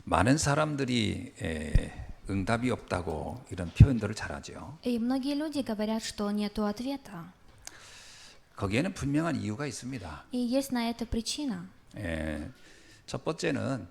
많은 사람들이 응답이 없다고 이런 표현들을 잘하죠. И многие люди говорят, что нету ответа. 거기에는 분명한 이유가 있습니다. И есть на это причина. 첫 번째는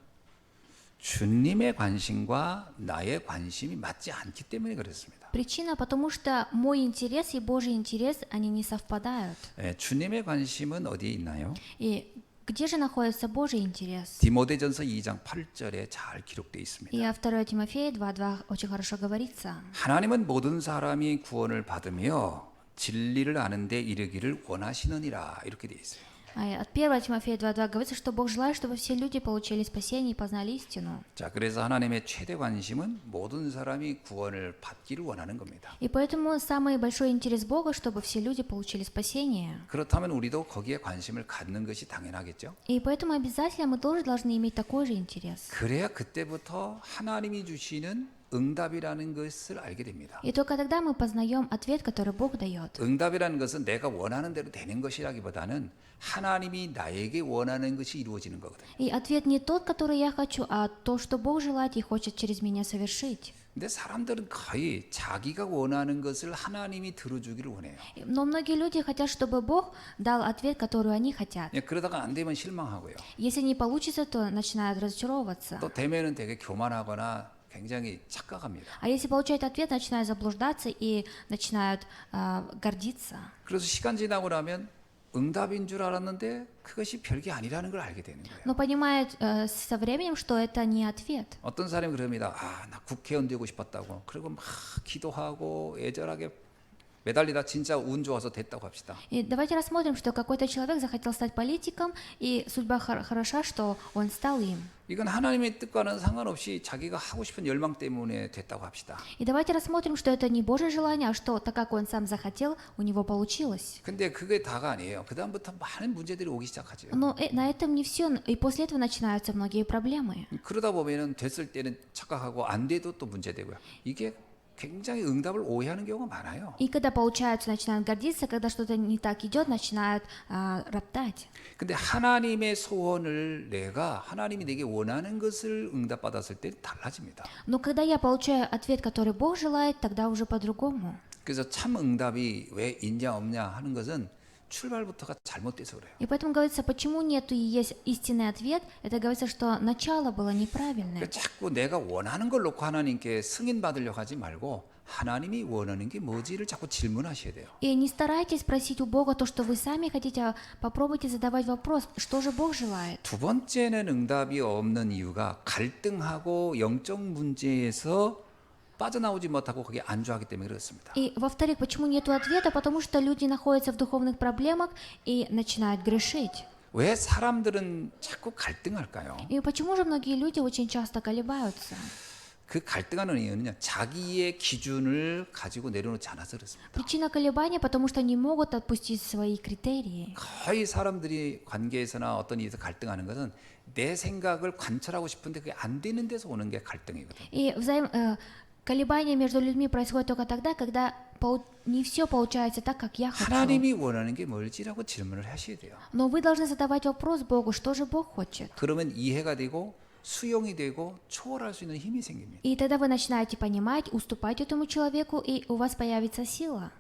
주님의 관심과 나의 관심이 맞지 않기 때문에 그렇습니다. Причина, потому что мой интерес и Божий интерес, они не совпадают. 주님의 관심은 어디에 있나요? И где же находится Божий интерес? 디모데전서 2장 8절에 잘 기록되어 있습니다. И 2 Тимофея 2:2 очень хорошо говорится. 하나님은 모든 사람이 구원을 받으며 진리를 아는 데 이르기를 원하시느니라 이렇게 되어 있어요. От 1 Тимофея 2:2 говорится, что Бог желает, чтобы все люди получили спасение и познали истину. 자, 그래서 하나님의 최대 관심은 모든 사람이 구원을 받기를 원하는 겁니다. И поэтому самый большой интерес Бога, чтобы все люди получили спасение. 그렇다면 우리도 거기에 관심을 갖는 것이 당연하겠죠. И поэтому обязательно мы тоже должны иметь такой же интерес. 그래야 그때부터 하나님이 주시는 응답이라는 것을 알게 됩니다. И только тогда мы познаем ответ, который Бог дает. 응답이라는 것은 내가 원하는 대로 되는 것이라기보다는 하나님이 나에게 원하는 것이 이루어지는 거거든요. И ответ не тот, который я хочу, а то, что Бог желает и хочет через меня совершить. 근데 사람들은 거의 자기가 원하는 것을 하나님이 들어주기를 원해요. Но многие люди хотят, чтобы Бог дал ответ, который они хотят. 그러다가 안 되면 실망하고요. Если не получится, то начинают разочаровываться. 또 되면은 되게 교만하거나 굉장히 착각합니다. А если получают ответ, начинают заблуждаться и начинают гордиться. 그래서 시간 지나고 나면 응답인 줄 알았는데 그것이 별게 아니라는 걸 알게 되는 거예요. Но понимают со временем, что это не ответ. 어떤 사람이 그럽니다. 나 국회의원 되고 싶었다고. 그리고 막 기도하고 애절하게 매달리다 진짜 운 좋아서 됐다고 합시다. И давайте рассмотрим, что какой-то человек захотел стать политиком, и судьба хороша, что он стал им. 이건 하나님의 뜻과는 상관없이 자기가 하고 싶은 열망 때문에 됐다고 합시다. И давайте рассмотрим, что это не Божье желание, а что так как он сам захотел, у него получилось. 근데 그게 다가 아니에요. 그 다음부터 많은 문제들이 오기 시작하죠. Но на этом не все, и после этого начинаются многие проблемы. 그러다 보면은 됐을 때는 착각하고 안 돼도 또 문제되고요. 이게 굉장히 응답을 오해하는 경우가 많아요. И когда получается, начинают гордиться, когда что-то не так идет, начинают роптать. 근데 하나님의 소원을 내가 하나님이 내게 원하는 것을 응답받았을 때 달라집니다. Но когда я получаю ответ, который Бог желает, тогда уже по-другому. 그래서 참 응답이 왜 있냐 없냐 하는 것은 출발부터가 잘못돼서 그래요. И поэтому говорится, почему нету и есть истинный ответ, это говорится, что начало было неправильное. 그러니까 자꾸 내가 원하는 걸 놓고 하나님께 승인 받으려고 하지 말고 하나님이 원하는 게 뭐지를 자꾸 질문하셔야 돼요. И не старайтесь просить у Бога то, что вы сами хотите, а попробуйте задавать вопрос, что же Бог желает. 두 번째는 응답이 없는 이유가 갈등하고 영적 문제에서 빠져나오지 못하고 거기에 안주하기 때문에 그렇습니다. И во-вторых, почему нету ответа? Потому что люди находятся в духовных проблемах и начинают грешить. 왜 사람들은 자꾸 갈등할까요? И почему же многие люди очень часто колебаются? 그 갈등하는 이유는요, 자기의 기준을 가지고 내려놓지 않아서 그렇습니다. Причина колебания, потому что не могут отпустить свои критерии. 거의 사람들이 관계에서나 어떤 일에서 갈등하는 것은 내 생각을 관철하고 싶은데 그게 안 되는 데서 오는 게 갈등이거든요. И колебания между людьми происходят только тогда, когда не все получается так, как я хочу. 하나님이 원하는 게 뭘지라고 질문을 하셔야 돼요. Но вы должны задавать вопрос Богу, что же Бог хочет. 그러면 이해가 되고 수용이 되고 초월할 수 있는 힘이 생깁니다. И тогда вы начинаете понимать, уступать этому человеку, и у вас появится сила.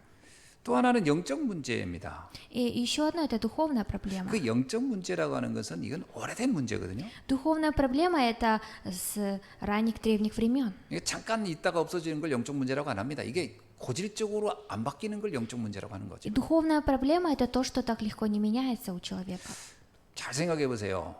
또 하나는 영적 문제입니다. И еще одно – это духовная проблема. 그 영적 문제라고 하는 것은 이건 오래된 문제거든요. Духовная проблема – это с ранних древних времен. 이게 잠깐 있다가 없어지는 걸 영적 문제라고 안 합니다. 이게 고질적으로 안 바뀌는 걸 영적 문제라고 하는 거죠. И духовная проблема – это то, что так легко не меняется у человека. 잘 생각해 보세요.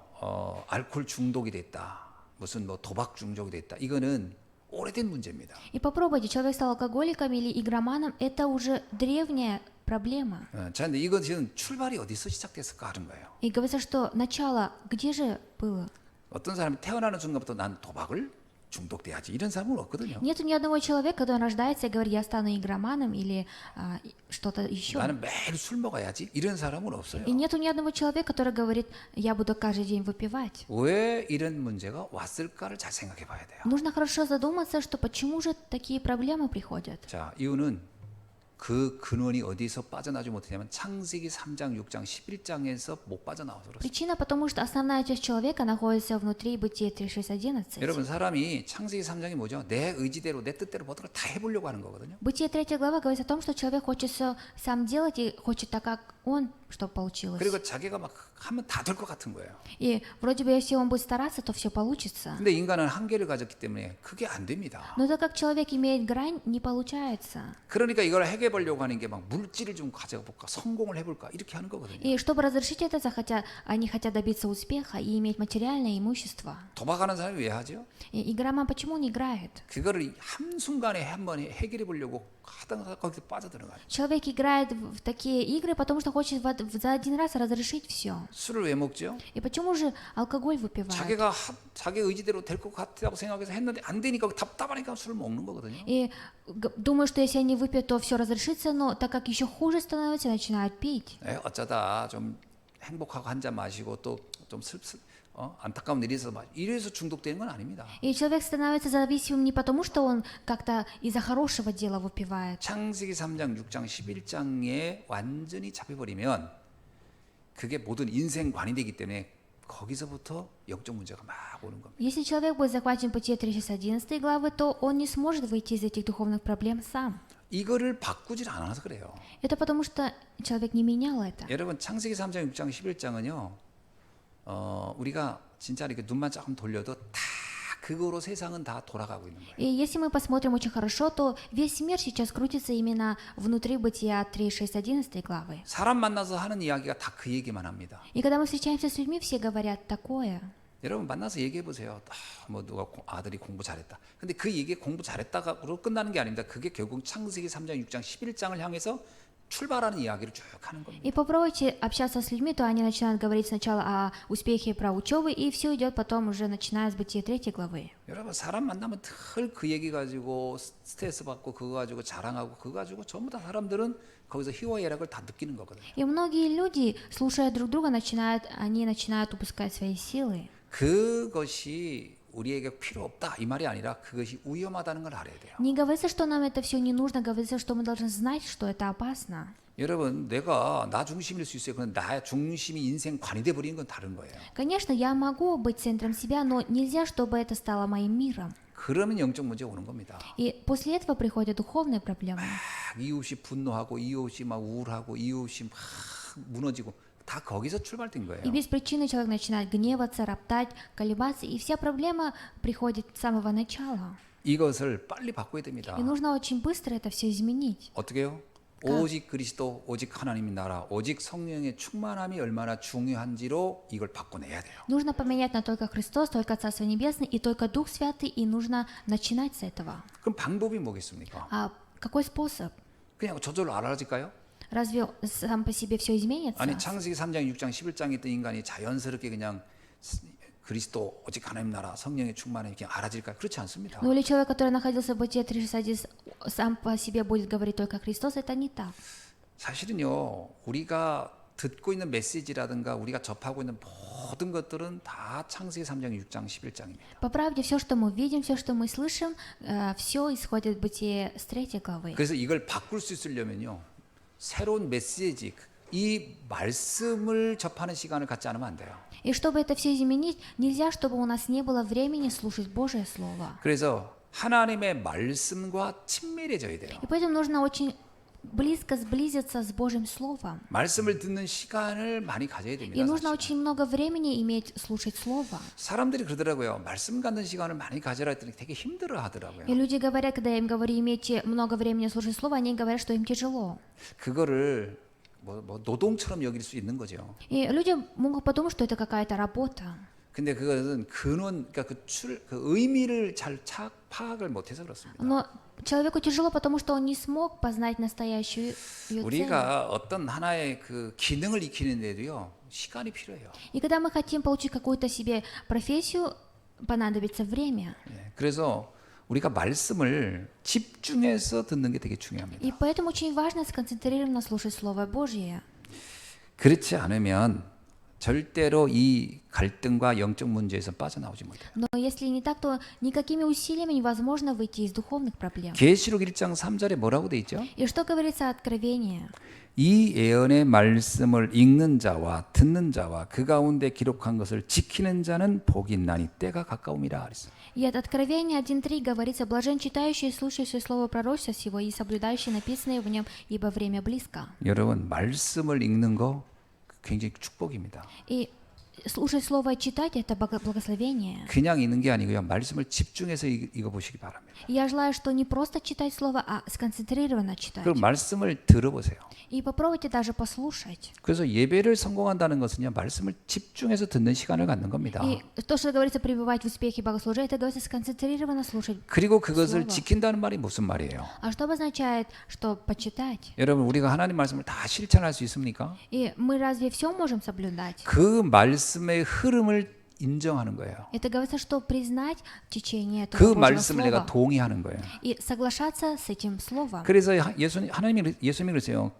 알코올 중독이 됐다. 무슨 뭐 도박 중독이 됐다. 이거는 오래된 문제입니다. И попробуйте, человек стал алкоголиком или игроманом – это уже древняя проблема. 자, 근데 이거 지금 출발이 어디서 시작됐을까 하는 거예요. И говорится, что начало где же было? 어떤 사람이 태어나는 순간부터 난 도박을 중독돼야지 이런 사람은 없거든요. Нету ни одного человека, когда он рождается и говорит, я стану игроманом или что-то еще. 나는 매일 술 먹어야지 이런 사람은 없어요. И нету ни одного человека, который говорит, я буду каждый день выпивать. 왜 이런 문제가 왔을까를 잘 생각해 봐야 돼요. Нужно хорошо задуматься, что почему же такие проблемы приходят. 자, 이유는 그 근원이 어디서 빠져나오지 못하냐면 창세기 3장, 6장, 11장에서 못 빠져나와서 그렇습니다. Причина, потому что основная часть человека находится внутри Бытия 3, 6, 11. 여러분 사람이 창세기 3장이 뭐죠? 내 의지대로 내 뜻대로 모든 걸 다 해보려고 하는 거거든요. Бытие 3 глава говорит о том, что человек хочет все сам делать и хочет так, как он, чтобы получилось. 그리고 자기가 막 하면 다 될 것 같은 거예요. И вроде бы, если он будет стараться, то все получится. 근데 인간은 한계를 가졌기 때문에 그게 안 됩니다. Но так как человек имеет грань, не получается. 그러니까 이걸 해결해 보려고 하는 게 막 물질을 좀 가져볼까, 성공을 해볼까 이렇게 하는 거거든요. И чтобы разрешить это, они хотят добиться успеха и иметь материальное имущество. 도박하는 사람이 왜 하죠? И игроман почему он играет? 그거를 한순간에 한번 해결해 보려고 하다가 거기서 빠져들어가요. Человек играет в такие игры, потому что хочет за один раз разрешить все. 술을 왜 먹죠? И почему же алкоголь выпивает? 자기 의지대로 될 것 같다고 생각해서 했는데 안 되니까 답답하니까 술을 먹는 거거든요. И думаю, что если они выпьют, то все разрешится, но так как еще хуже становится, начинают пить. 네, 어쩌다 좀 행복하고 한 잔 마시고 또 좀 안타까운 일이 있어서 이래서 중독되는 건 아닙니다. И человек становится зависимым не потому, что он как-то из-за хорошего дела выпивает. 창세기 3장, 6장, 11장에 완전히 잡혀버리면 그게 모든 인생관이 되기 때문에 거기서부터 영적 문제가 막 오는 겁니다. Если человек будет захвачен Бытие 3, 11 главы, то он не сможет выйти из этих духовных проблем сам. 이거를 바꾸질 않아서 그래요. Это потому, что человек не менял это. 여러분 창세기 3장, 6장, 11장은요. 우리가 진짜 이렇게 눈만 조금 돌려도 다 그거로 세상은 다 돌아가고 있는 거예요. И если мы посмотрим очень хорошо, то весь мир сейчас крутится именно внутри Бытия 3, 6, 11 главы. 사람 만나서 하는 이야기가 다 그 얘기만 합니다. И когда мы встречаемся с людьми, все говорят такое. 여러분 만나서 얘기해 보세요. 뭐 누가 아들이 공부 잘했다. 근데 그 얘기 공부 잘했다가로 끝나는 게 아닙니다. 그게 결국 창세기 3장, 6장, 11장을 향해서 출발하는 이야기를 쭉 하는 겁니다. И попробуйте общаться с людьми, то они начинают говорить сначала о успехе про учебу, и все идет потом уже начиная с Бытия 3 главы. 여러분 사람 만나면 늘 그 얘기 가지고 스트레스 받고 그거 가지고 자랑하고 그거 가지고 전부 다 사람들은 거기서 희화애락을 다 느끼는 거거든요. И многие люди, слушая друг друга, они начинают упускать свои силы. 그것이 우리에게 필요 없다 이 말이 아니라 그것이 위험하다는 걸 알아야 돼요. Не говорится, что нам это все не нужно, говорится, что мы должны знать, что это опасно. 여러분 내가 나 중심일 수 있어요. 그런데 나 중심이 인생 관이 돼 버리는 건 다른 거예요. Конечно, я могу быть центром себя, но нельзя, чтобы это стало моим миром. 그러면 영적 문제 오는 겁니다. И после этого приходят духовные проблемы. 이웃이 분노하고 이웃이 막 우울하고 이웃이 막 무너지고 다 거기서 출발된 거예요. И без причины человек начинает гневаться, роптать, колебаться, и вся проблема приходит с самого начала. 이것을 빨리 바꿔야 됩니다. И нужно очень быстро это все изменить. 어떻게요? 오직 그리스도, 오직 하나님의 나라, 오직 성령의 충만함이 얼마나 중요한지로 이걸 바꿔내야 돼요. Нужно поменять на только Христос, только Царство Небесное и только Дух Святый, и нужно начинать с этого. 그럼 방법이 뭐겠습니까? А какой способ? 그냥 저절로 알아질까요? Разве сам по себе все изменится? 아니 창세기 3장, 6장, 11장에 있던 인간이 자연스럽게 그냥 그리스도, 오직 하나님 나라, 성령의 충만함이 그냥 알아질까요? 그렇지 않습니다. Ну или человек, который находился в Бытие 3:1, сам по себе будет говорить только Христос, это не так. 사실은요, 우리가 듣고 있는 메시지라든가 우리가 접하고 있는 모든 것들은 다 창세기 3장, 6장, 11장입니다. По правде, все, что мы видим, все, что мы слышим, все исходит в Бытие с 3 главы. 그래서 이걸 바꿀 수 있으려면요, 새로운 메시지, 이 말씀을 접하는 시간을 갖지 않으면 안 돼요. И чтобы это все изменить, нельзя, чтобы у нас не было времени слушать Божье Слово. 그래서 하나님의 말씀과 친밀해져야 돼요. И поэтому нужно очень близко сблизиться с Божьим Словом. 말씀을 듣는 시간을 많이 가져야 됩니다. И нужно 사실. очень много времени иметь слушать Слово. 사람들이 그러더라고요. 말씀 갖는 시간을 많이 가져라 했더니 되게 힘들어 하더라고요. И люди говорят, когда я им говорю, имейте много времени слушать Слово, они говорят, что им тяжело. 그거를 뭐 노동처럼 여길 수 있는 거죠. И люди могут подумать, что это какая-то работа. 근데 그것은 근원, 그러니까 그 의미를 잘 파악을 못해서 그렇습니다. Но человеку тяжело, потому что он не смог познать настоящую ее цель. 우리가 어떤 하나의 그 기능을 익히는데도요 시간이 필요해요. И когда мы хотим получить какую-то себе профессию, понадобится время. 예, 그래서 우리가 말씀을 집중해서 듣는 게 되게 중요합니다. И поэтому очень важно сконцентрированно слушать Слово Божье. 그렇지 않으면 절대로 이 갈등과 영적 문제에서 빠져나오지 못해요. Но если не так, то никакими усилиями невозможно выйти из духовных проблем. 계시록 1장 3절에 뭐라고 돼 있죠? И что говорится Откровение? 이 예언의 말씀을 읽는 자와 듣는 자와 그 가운데 기록한 것을 지키는 자는 복이 있나니 때가 가까움이라 그랬어요. И от Откровения 1.3 говорится: «Блажен читающий и слушающий слово пророчества сего и соблюдающий написанное в нем, ибо время близко». 여러분 말씀을 읽는 거 굉장히 축복입니다. И слушать слово и читать — это благословение. 그냥 읽는 게 아니고요. 말씀을 집중해서 읽어보시기 바랍니다. Я желаю, что не просто читать слово, а сконцентрированно читать. 그리고 말씀을 들어보세요. И попробуйте даже послушать. 그래서 예배를 성공한다는 것은요. 말씀을 집중해서 듣는 시간을 갖는 겁니다. И то, что говорится пребывать в успехе богослужения, это говорится сконцентрированно слушать. 그리고 그것을 слово. 지킨다는 말이 무슨 말이에요? А что обозначает, что почитать? 여러분 우리가 하나님 말씀을 다 실천할 수 있습니까? И мы разве все можем соблюдать? 그 말씀의 흐름을 인정하는 거예요. Это говорится, что признать течение этого 그 Божьего 말씀을 내가 слова 동의하는 거예요. и соглашаться с этим словом. 그래서 하나님이 예수님이 그러세요.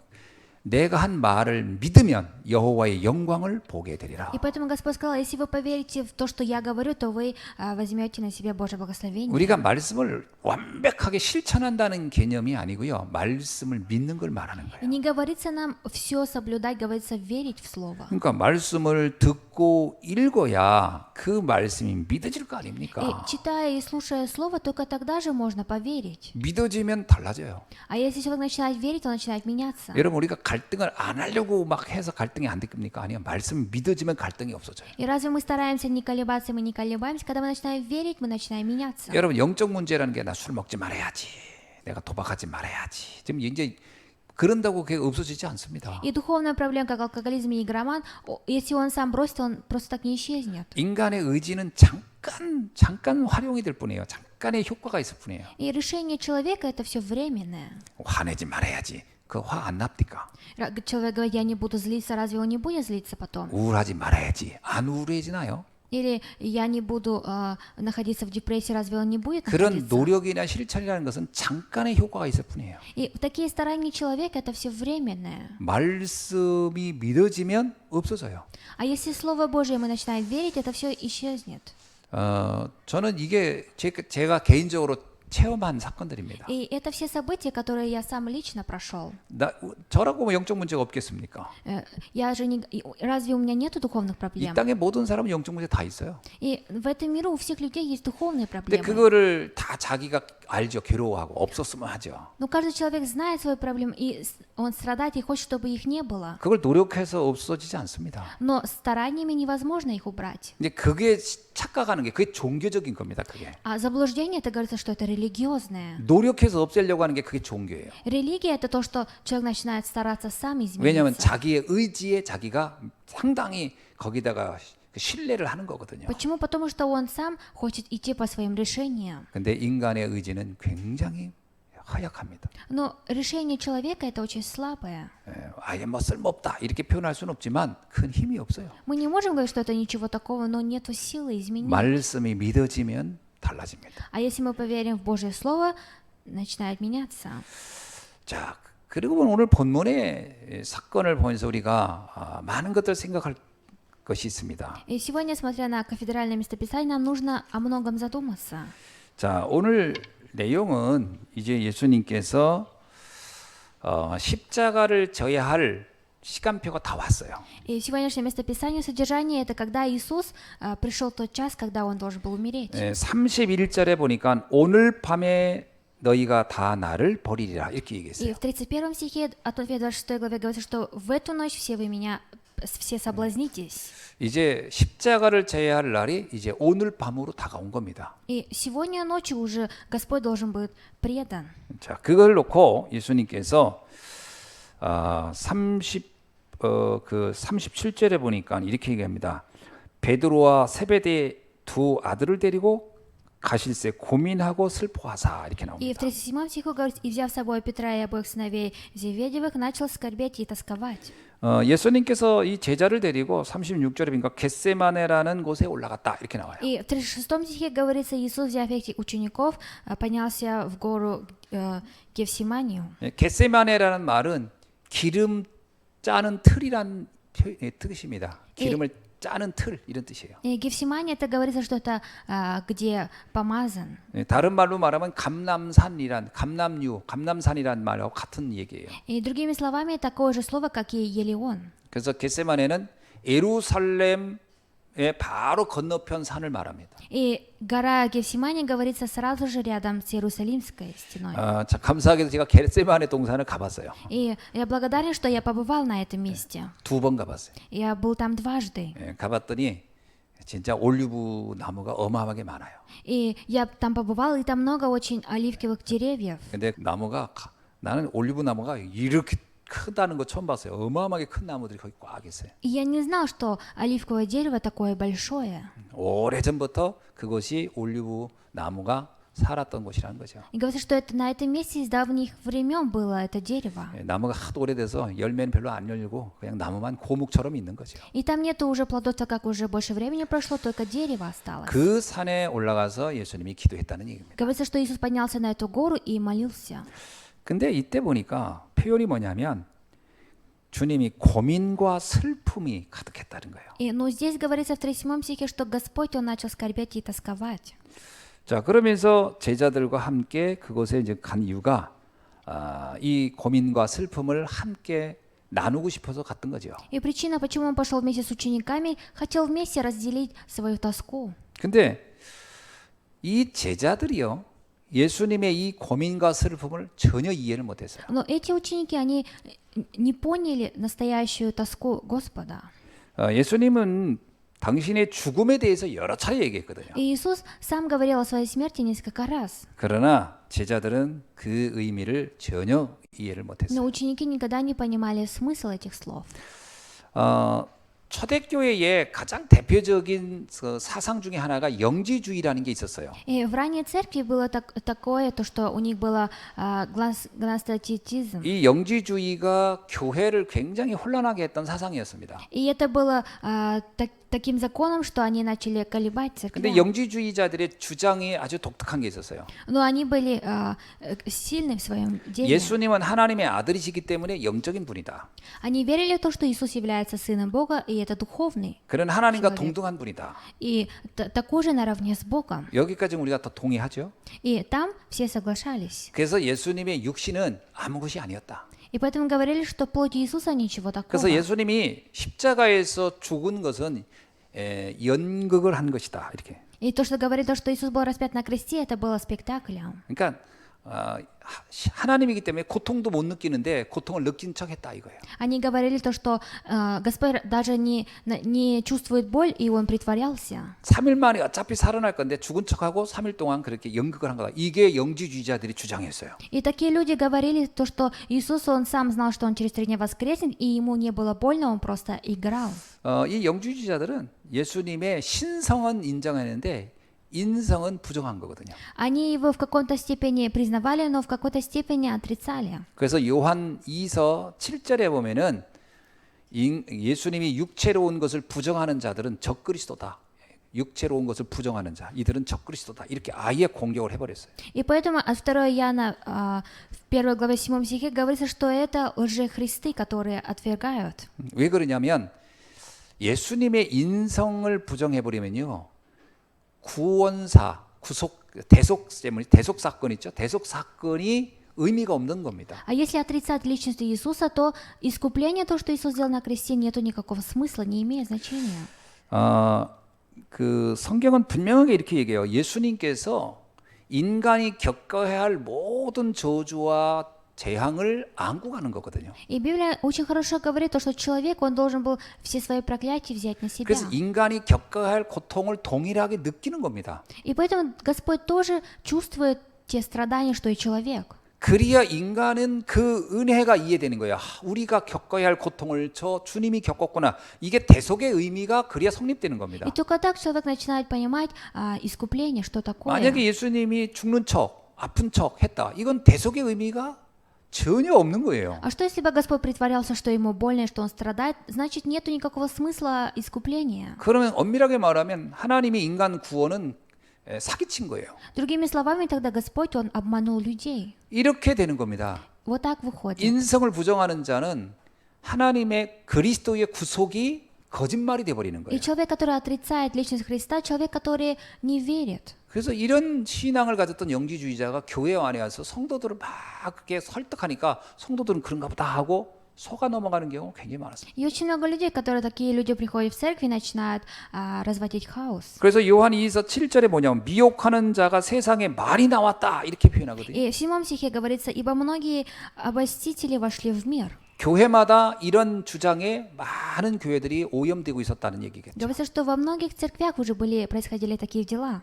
내가 한 말을 믿으면 여호와의 영광을 보게 되리라. И поэтому Господь сказал: если вы поверите в то, что я говорю, то вы возьмете на себя Божье благословение. 우리가 말씀을 완벽하게 실천한다는 개념이 아니고요. 말씀을 믿는 걸 말하는 И 거예요. не говорится нам все соблюдать, говорится верить в слово. 그러니까 말씀을 듣고 읽어야 그 말씀이 믿어질 거 И 아닙니까? читая и слушая слово, только тогда же можно поверить. 믿어지면 달라져요. А если человек начинает верить, то начинает меняться. 여러분 우리가 갈등을 안 하려고 막 해서 갈등이 안 됩니까? 아니요. 말씀 믿어지면 갈등이 없어져요. И разве мы стараемся не колебаться, мы не колебаемся? Когда мы начинаем верить, мы начинаем меняться. 여러분 영적 문제라는 게 나 술 먹지 말아야지. 내가 도박하지 말아야지. 지금 이제 그런다고 그게 없어지지 않습니다. И духовная проблема, как алкоголизм и игроман, если он сам бросит, он просто так не исчезнет. 인간의 의지는 잠깐 활용이 될 뿐이에요. 잠깐의 효과가 있을 뿐이에요. И решение человека — это все временное. 화내지 말아야지. 그 화 안 납니까? Человек говорит: я не буду злиться, разве он не будет злиться потом? 우울하지 말아야지. 안 우울해지나요? Или я не буду находиться в депрессии, разве он не будет 그런 находиться? 노력이나 실천이라는 것은 잠깐의 효과가 있을 뿐이에요. И такие старания человека — это все временное. 말씀이 믿어지면 없어져요. А если Слово Божие мы начинаем верить, это все исчезнет. 저는 이게 제가 개인적으로 체험한 사건들입니다. И это все события, которые я сам лично прошел. 저라고 뭐 영적 문제가 없겠습니까? Я же не... Разве у меня нету духовных 이 проблем? 땅의 모든 사람은 영적 문제 다 있어요. И в этом миру у всех людей есть духовные 근데 проблемы. 그거를 다 자기가 알죠. 괴로워하고 없었으면 하죠. Но каждый человек знает свои проблемы, и он страдает и хочет, чтобы их не было. 그걸 노력해서 없어지지 않습니다. Но стараниями невозможно их убрать. 근데 그게 착각하는 게 그게 종교적인 겁니다. 그게 А заблуждение — это говорится, что это религиозное. 노력해서 없애려고 하는 게 그게 종교예요. Религия — это то, что человек начинает стараться сам 왜냐하면 измениться. 자기의 의지에 자기가 상당히 거기다가 신뢰를 하는 거거든요. Почему? Потому что он сам хочет идти по своим решениям. 근데 인간의 의지는 굉장히 허약합니다. Но решение человека — это очень слабое. 아예 뭐 쓸모없다 이렇게 표현할 수는 없지만 큰 힘이 없어요. Мы не можем говорить, что это ничего такого, но нет силы изменить. 말씀이 믿어지면 달라집니다. А если мы поверим в Божье Слово, начинает меняться. 자, 그리고 오늘 본문의 사건을 보면서 우리가 많은 것들을 생각할 것이 있습니다. И сегодня, смотря на кафедральное местописание, нам нужно о многом задуматься. 자, 오늘 내용은 이제 예수님께서 십자가를 져야 할 시간표가 다 왔어요. И сегодняшнее местописание, содержание — это когда Иисус пришел тот час, когда Он должен был умереть. 31절에 보니까 오늘 밤에 너희가 다 나를 버리리라 이렇게 И 얘기했어요. в 31 стихе от 26 главе говорится, что в эту ночь все вы меня все соблазнитесь. 이제 십자가를 져야 할 날이 이제 오늘 밤으로 다가온 겁니다. И сегодня ночью уже Господь должен быть предан. 자, 그걸 놓고 예수님께서 37절에 보니까 이렇게 얘기합니다. 베드로와 세베대 두 아들을 데리고 가실새 고민하고 슬퍼하사 이렇게 И в 나옵니다. 37 стиху говорится: «И взяв с собой Петра и обоих сыновей Зеведевых, начал скорбеть и тосковать». 예수님께서 이 제자를 데리고 36절에 보니까 겟세마네라는 곳에 올라갔다 이렇게 나와요. И в 36 стихе говорится: Иисус, взяв этих учеников, поднялся в гору Гефсиманию. 겟세마네라는 말은 기름 짜는 틀이란 뜻입니다. 기름을 짜는 틀 이런 뜻이에요. И Гефсимания это говорится, что это где помазан. 다른 말로 말하면 감남산이란 말하고 같은 얘기예요. И другими словами, такое же слово, как и Елеон. 그래서 겟세마네는 예루살렘의 바로 건너편 산을 말합니다. И гора Гефсимания говорится сразу же рядом с Иерусалимской стеной. 참 감사하게도 제가 겟세마네 동산을 가봤어요. И я благодарен, что я побывал на этом месте. 2번 가봤어요. Я был там дважды. 가봤더니 진짜 올리브 나무가 어마어마하게 많아요. И я там побывал, и там много очень оливковых деревьев. 근데 나는 올리브 나무가 이렇게 크다는 거 처음 봤어요. 어마어마하게 큰 나무들이 거기 꽉 있어요. И я не знал, что оливковое дерево такое большое. 오래전부터 그것이 올리브 나무가 살았던 곳이라는 거죠. И говорится, что это на этом месте с давних времен было это дерево. 나무가 하도 오래돼서 열매는 별로 안 열리고 그냥 나무만 고목처럼 있는 거죠. И там нету уже плодов, так как уже больше времени прошло, только дерево осталось. 그 산에 올라가서 예수님이 기도했다는 얘기입니다. Говорится, что Иисус поднялся на эту гору и молился. 근데 이때 보니까 표현이 뭐냐면 주님이 고민과 슬픔이 가득했다는 거예요. Но здесь говорится в 37 стихе, что Господь, Он начал скорбеть и тосковать. 자, 그러면서 제자들과 함께 그곳에 이제 간 이유가 이 고민과 슬픔을 함께 나누고 싶어서 갔던 거죠. И причина, почему Он пошел вместе с учениками, хотел вместе разделить свою тоску. 근데 이 제자들이요. 예수님의 이 고민과 슬픔을 전혀 이해를 못했어요. Но эти ученики, они не поняли настоящую тоску Господа. 예수님은 당신의 죽음에 대해서 여러 차례 얘기했거든요. И Иисус сам говорил о своей смерти несколько раз. 그러나 제자들은 그 의미를 전혀 이해를 못했어요. Но ученики никогда не понимали смысл этих слов. 초대교회의 가장 대표적인 사상 중에 하나가 영지주의라는 게 있었어요. И в ранней церкви было такое, то, что у них было гностицизм. 이 영지주의가 교회를 굉장히 혼란하게 했던 사상이었습니다. И это было таким законом, что они начали колебать 근데 церковь. 영지주의자들의 주장이 아주 독특한 게 있었어요. Но они были сильны в своем деле. 예수님은 하나님의 아들이시기 때문에 영적인 분이다. Они верили в то, что Иисус является Сыном Бога, и это духовный. 그런 하나님과 человек. 동등한 분이다. И такой же наравне с Богом. 여기까지 우리가 다 동의하죠. И там все соглашались. 그래서 예수님의 육신은 아무 것이 아니었다. И поэтому говорили, что плоть Иисуса ничего такого. 그래서 예수님이 십자가에서 죽은 것은 연극을 한 것이다. 이렇게. И то, что говорит, то, что Иисус был распят на кресте, это было спектаклем. 그러니까 하나님이기 때문에 고통도 못 느끼는데 고통을 느낀 척했다 이거예요. Они говорили то, что Господь даже не чувствует боль, и Он притворялся. 3일 만에 어차피 살아날 건데 죽은 척하고 3일 동안 그렇게 연극을 한 거다. 이게 영지주의자들이 주장했어요. И такие люди говорили то, что Иисус, Он сам знал, что Он через 3 дня воскреснет, и Ему не было больно, Он просто играл. 이 영지주의자들은 예수님의 신성은 인정했는데 인성은 부정한 거거든요. Они Его в какой-то степени признавали, но в какой-то степени отрицали. 그래서 요한 2서 7절에 보면은 예수님이 육체로 온 것을 부정하는 자들은 적그리스도다. 육체로 온 것을 부정하는 자, 이들은 적그리스도다. 이렇게 아예 공격을 해버렸어요. И поэтому от 2 Иоанна в 1 главе 7 стихе говорится, что это лжехристы, которые отвергают. 왜 그러냐면 예수님의 인성을 부정해버리면요. 구원사, 대속 사건 있죠. 대속 사건이 의미가 없는 겁니다. А если отрицать личность Иисуса, то искупление, то, что Иисус сделал на кресте, нету никакого смысла, не имеет значения. 그 성경은 분명하게 이렇게 얘기해요. 예수님께서 인간이 겪어야 할 모든 저주와 재앙을 안고 가는 거거든요. И Библия очень хорошо говорит, то, что человек, он должен был все свои проклятия взять на себя. 그래서 인간이 겪어야 할 고통을 동일하게 느끼는 겁니다. И поэтому Господь тоже чувствует те страдания, что и человек. 그래야 인간은 그 은혜가 이해되는 거예요. 우리가 겪어야 할 고통을 저 주님이 겪었구나. 이게 대속의 의미가 그래야 성립되는 겁니다. И только так человек начинает понимать искупление, что такое. 만약에 예수님이 죽는 척, 아픈 척 했다. 이건 대속의 의미가 전혀 없는 거예요. А что если бы Господь притворялся, что ему больно и что он страдает, значит нету никакого смысла искупления. 그러면 엄밀하게 말하면 하나님의 인간 구원은 사기친 거예요. Другими словами, тогда Господь, он обманул людей. 이렇게 되는 겁니다. Вот так выходит. 인성을 부정하는 자는 하나님의 그리스도의 구속이 거짓말이 돼 버리는 И 거예요. человек, который отрицает личность Христа, человек, который не верит. 그래서 이런 신앙을 가졌던 영지주의자가 교회 안에 와서 성도들을 막 그렇게 설득하니까 성도들은 그런가 보다 하고 속아 넘어가는 경우가 굉장히 많았습니다. И очень много людей, которые такие люди приходят в церковь и начинают разводить хаос. 그래서 요한 2서 7절에 뭐냐면 미혹하는 자가 세상에 많이 나왔다 이렇게 표현하거든요. И в 7 стихе говорится, «Ибо многие обольстители вошли в мир». 교회마다 이런 주장에 많은 교회들이 오염되고 있었다는 얘기겠죠. Говорится, что во многих церквях уже происходили такие дела.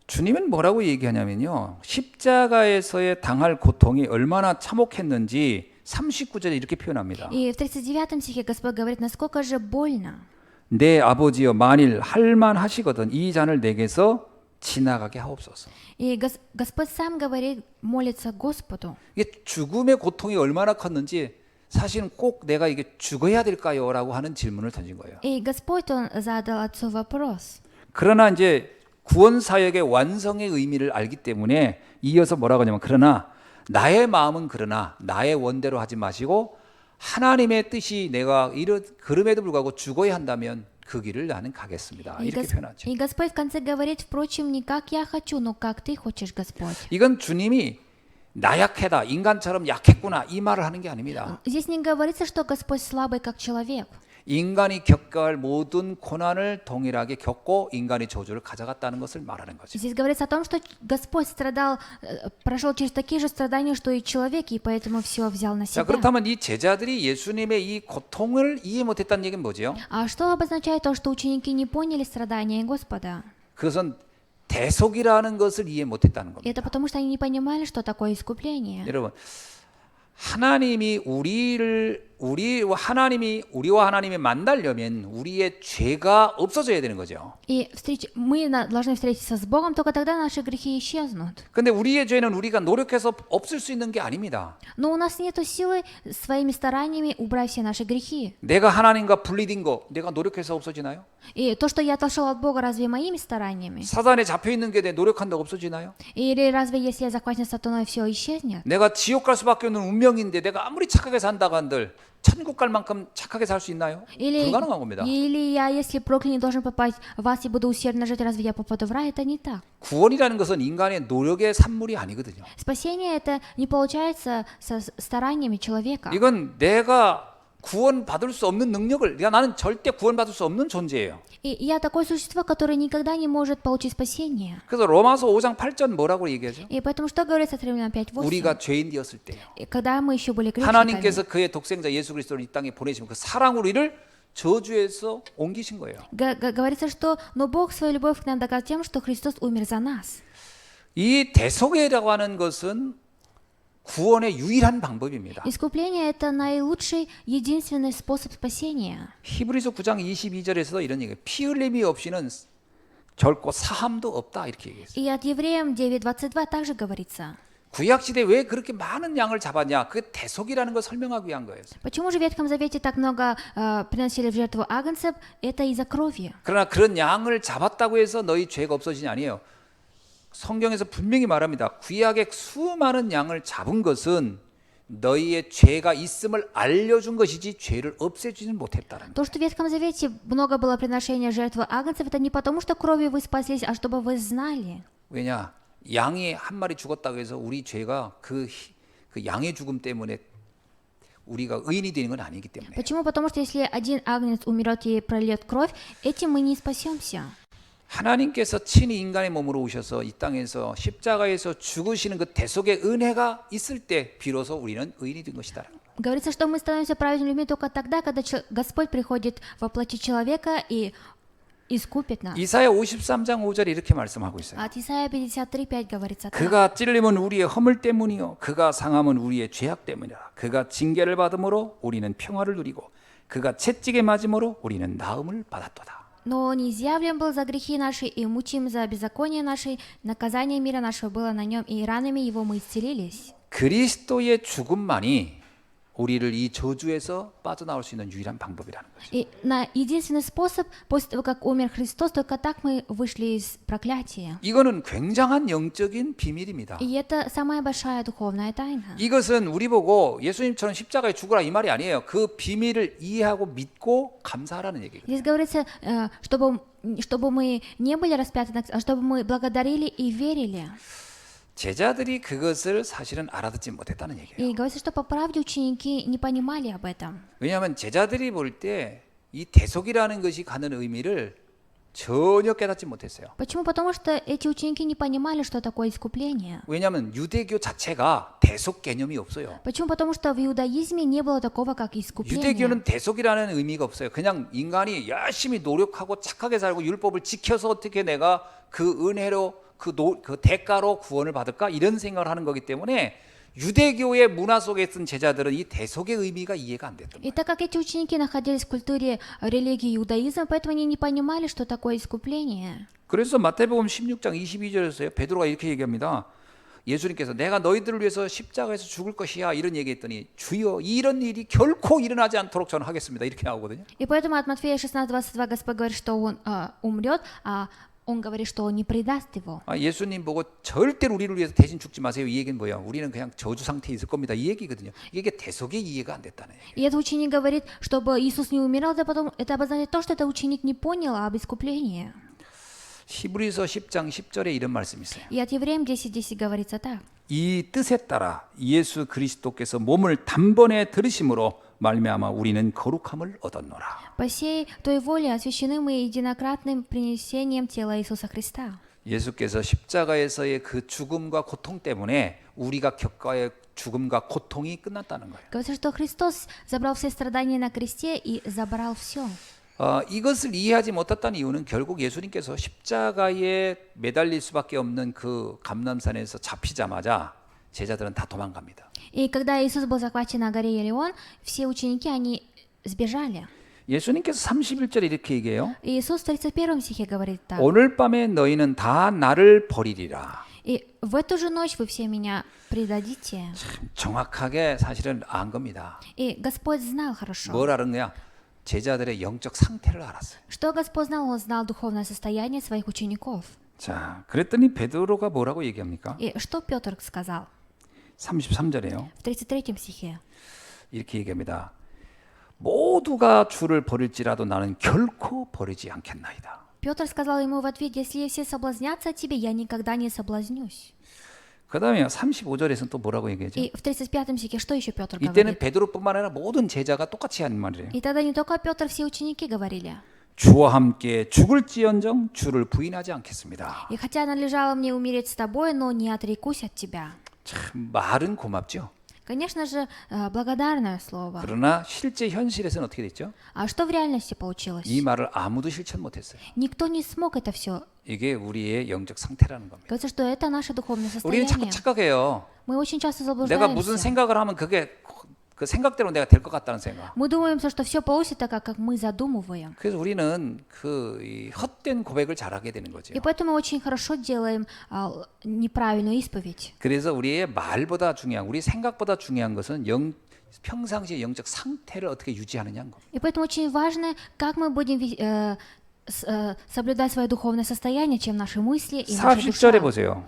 주님은 뭐라고 얘기하냐면요. 십자가에서의 당할 고통이 얼마나 참혹했는지 39절에 이렇게 표현합니다. И в 39 стихе Господь говорит, насколько же больно. 내 아버지여 만일 할만하시거든 이 잔을 내게서 지나가게 하옵소서. И Господь сам говорит, молится Господу. 이게 죽음의 고통이 얼마나 컸는지 사실은 꼭 내가 이게 죽어야 될까요? 라고 하는 질문을 던진 거예요. И Господь, Он задал Отцу вопрос. 그러나 이제 구원 사역의 완성의 의미를 알기 때문에 이어서 뭐라고 하냐면 그러나 나의 마음은 그러나 나의 원대로 하지 마시고 하나님의 뜻이 내가 그럼에도 불구하고 죽어야 한다면 그 길을 나는 가겠습니다. 이렇게 표현하죠. И Господь в конце говорит, впрочем, не как я хочу, но как ты хочешь, Господь. 이건 주님이 나약하다, 인간처럼 약했구나 이 말을 하는 게 아닙니다. Здесь не говорится, что Господь слабый, как человек. 인간이 겪어야 할 모든 고난을 동일하게 겪고 인간의 저주를 가져갔다는 것을 말하는 거죠. Здесь говорится о том, что Господь страдал, прошел через такие же страдания, что и человек, и поэтому все взял на 자, себя. 그렇다면 이 제자들이 예수님의 이 고통을 이해 못했다는 얘기는 뭐죠? А что обозначает то, что ученики не поняли страдания Господа? 그것은 대속이라는 것을 이해 못했다는 И 겁니다. это потому, что они не понимали, что такое искупление. 여러분, 하나님이 우리와 하나님이 만나려면 우리의 죄가 없어져야 되는 거죠. И мы должны встретиться с Богом, только тогда наши грехи исчезнут. 근데 우리의 죄는 우리가 노력해서 없앨 수 있는 게 아닙니다. Но у нас нет силы своими стараниями убрать все наши грехи. 내가 하나님과 분리된 거 내가 노력해서 없어지나요? И то, что я отошел от Бога, разве моими стараниями? 사단에 잡혀 있는 게 내 노력한다고 없어지나요? Или разве если я захвачен сатаной, все исчезнет? 내가 지옥 갈 수밖에 없는 운명인데 내가 아무리 착하게 산다고 한들 천국 갈 만큼 착하게 살 수 있나요? 불가능한 겁니다. Или я, если проклят, должен попасть в ад и буду усердно жить, разве я попаду в рай? Это не так. 구원이라는 것은 인간의 노력의 산물이 아니거든요. Спасение это не получается со стараниями человека. 이건 내가 구원받을 수 없는 능력을 나는 절대 구원받을 수 없는 존재예요. И я такое существо, которое никогда не может получить спасение. 그래서 로마서 5장 8절 뭐라고 얘기하죠? И поэтому что говорится от Римлян 5:8? 우리가 죄인 되었을 때요. Когда мы еще были грешниками. 하나님께서 그의 독생자 예수 그리스도를 이 땅에 보내시면 그 사랑으로 우리를 저주에서 옮기신 거예요. Говорится, что но Бог свою любовь к нам доказал тем, что Христос умер за нас. 이 대속이라고 하는 것은 구원의 유일한 방법입니다. Искупление это наилучший, единственный способ спасения. 히브리서 9장 22절에서도 이런 얘기예요. 피 흘림이 없이는 결코 사함도 없다 이렇게 얘기했어요. И от Евреям 9:22 также говорится. 구약 시대 왜 그렇게 많은 양을 잡았냐? 그 대속이라는 걸 설명하기 위한 거예요. Почему же в Ветхом Завете так много приносили в жертву агнцев? Это из-за крови. 그러나 그런 양을 잡았다고 해서 너희 죄가 없어지냐 아니에요. 성경에서 분명히 말합니다. 구약의 수많은 양을 잡은 것은 너희의 죄가 있음을 알려준 것이지 죄를 없애주지는 못했다는 거예요. То, что в Ветхом Завете много было приношения жертвы агнцев, это не потому, что кровью вы спаслись, а чтобы вы знали. 왜냐? 양이 한 마리 죽었다고 해서 우리 죄가 그 양의 죽음 때문에 우리가 의인이 되는 건 아니기 때문에. Почему? Потому что если один агнец умрет и прольет кровь, этим мы не спасемся. 하나님께서 친히 인간의 몸으로 오셔서 이 땅에서 십자가에서 죽으시는 그 대속의 은혜가 있을 때 비로소 우리는 의인이 된 것이다. Говорится, что мы становимся праведными людьми только тогда, когда Господь приходит во плоти человека и искупит нас. 이사야 53장 5절에 이렇게 말씀하고 있어요. От Исайя 53:5 говорится так. 그가 찔림은 우리의 허물 때문이요 그가 상함은 우리의 죄악 때문이라. 그가 징계를 받음으로 우리는 평화를 누리고 그가 채찍에 맞음으로 우리는 나음을 받았도다. Но Он изъявлен был за грехи наши, и мучим за беззаконие наши, наказание мира нашего было на нем, и ранами Его мы исцелились. 그리스도의 죽음만이 우리를 이 저주에서 빠져나올 수 있는 유일한 방법이라는 거죠. И единственный способ, после того, как умер Христос, только так мы вышли из проклятия. 이거는 굉장한 영적인 비밀입니다. И это самая большая духовная тайна. 이것은 우리 보고 예수님처럼 십자가에 죽으라 이 말이 아니에요. 그 비밀을 이해하고 믿고 감사하라는 얘기예요. Здесь говорится, чтобы мы не были распяты, а чтобы мы благодарили и верили. 제자들이 그것을 사실은 알아듣지 못했다는 얘기예요. И говорится, что по правде ученики не понимали об этом. 왜냐하면 제자들이 볼 때 이 대속이라는 것이 가는 의미를 전혀 깨닫지 못했어요. Почему? Потому что эти ученики не понимали, что такое искупление. 왜냐하면 유대교 자체가 대속 개념이 없어요. Почему? Потому что в иудаизме не было такого, как искупление. 유대교는 대속이라는 의미가 없어요. 그냥 인간이 열심히 노력하고 착하게 살고 율법을 지켜서 어떻게 내가 그 은혜로 그 대가로 구원을 받을까 이런 생각을 하는 거기 때문에 유대교의 문화 속에 있던 제자들은 이 대속의 의미가 이해가 안 됐던 И 거예요. так как эти ученики находились в культуре религии иудаизма, поэтому они не понимали, что такое искупление. 그래서 마태복음 16장 22절에서요. 베드로가 이렇게 얘기합니다. 예수님께서 내가 너희들을 위해서 십자가에서 죽을 것이야 이런 얘기했더니 주여 이런 일이 결코 일어나지 않도록 저는 하겠습니다. 이렇게 나오거든요. И поэтому от Матфея 16:22 Господь говорит, что он умрет, а он говорит, что он не предаст его. 예수님 보고 절대로 우리를 위해서 대신 죽지 마세요. 이 얘기는 뭐야? 우리는 그냥 저주 상태에 있을 겁니다. 이 얘기거든요. 이게 대속의 이해가 안 됐다는 얘기예요. И этот ученик говорит, чтобы Иисус не умирал, это обозначает то, что этот ученик не понял об искуплении. 히브리서 10장 10절에 이런 말씀이 있어요. И от Евреям 10:10 говорится так. 이 뜻에 따라 예수 그리스도께서 몸을 단번에 들으심으로 말미암아 우리는 거룩함을 얻었노라. По сей той воле освящены мы единократным принесением тела Иисуса Христа. 예수께서 십자가에서의 그 죽음과 고통 때문에 우리가 겪어야 죽음과 고통이 끝났다는 거예요. Говорится, что Христос забрал все страдания на кресте и забрал все. 이것을 이해하지 못했다는 이유는 결국 예수님께서 십자가에 매달릴 수밖에 없는 그 감람산에서 잡히자마자 제자들은 다 도망갑니다. И когда Иисус был захвачен на горе Елеон, все ученики, они сбежали. 예수님께서 31절에 이렇게 얘기해요. И Иисус в 31 стихе говорит так. 오늘 밤에 너희는 다 나를 버리리라. И в эту же ночь вы все меня предадите. 참 정확하게 사실은 안 겁니다. И Господь знал хорошо. 뭘 알은 거야? 제자들의 영적 상태를 알았어요. Что Господь знал? Он знал духовное состояние своих учеников. 자, 그랬더니 베드로가 뭐라고 얘기합니까? И что Петр сказал? 33절에요. В 33 стихе. 이렇게 얘기합니다. 모두가 주를 버릴지라도 나는 결코 버리지 않겠나이다. Петр сказал ему в ответ: если все соблазнятся тебе, я никогда не соблазнюсь. 그 다음에 35절에서는 또 뭐라고 얘기하죠? И в 35 стихе что еще Петр 이때는 говорит? 베드로뿐만 아니라 모든 제자가 똑같이 하는 말이에요. И тогда не только Петр, все ученики говорили. 주와 함께 죽을지언정 주를 부인하지 않겠습니다. И хотя надлежало мне умереть с тобой, но не отрекусь от тебя. 참 말은 고맙죠. Конечно же, благодарное слово. 그러나 실제 현실에서는 어떻게 됐죠? А что в реальности получилось? 이 말을 아무도 실천 못했어요. Никто не смог это все. 이게 우리의 영적 상태라는 겁니다. Говорится, что это наше духовное 우리는 자꾸 состояние. 착각해요. Мы очень часто 내가 무슨 заблуждаемся. 생각을 하면 그게 그 생각대로 내가 될 것 같다는 생각. Мы думаем, что все получится так, как мы задумываем. 그래서 우리는 이 헛된 고백을 잘하게 되는 거죠. И поэтому очень хорошо делаем неправильную исповедь. 그래서 우리의 말보다 중요한, 우리 생각보다 중요한 것은 평상시의 영적 상태를 어떻게 유지하느냐는 겁니다. И поэтому очень важно, как мы будем соблюдать свое духовное состояние, чем наши мысли и наша 40절에 душа. 보세요.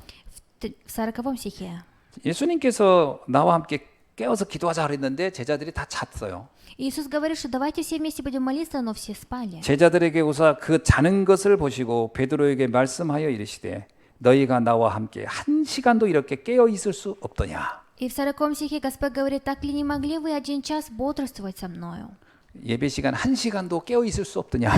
В 40 стихе. 예수님께서 나와 함께 깨워서 기도하자 그랬는데 제자들이 다 잤어요. Иисус говорит, что давайте все вместе будем молиться, но все спали. 제자들에게 오사 그 자는 것을 보시고 베드로에게 말씀하여 이르시되 너희가 나와 함께 한 시간도 이렇게 깨어 있을 수 없더냐. И в 40 стихе Господь говорит: так ли не могли вы 1 час бодрствовать со мною? 예배 시간 한 시간도 깨어 있을 수 없더냐.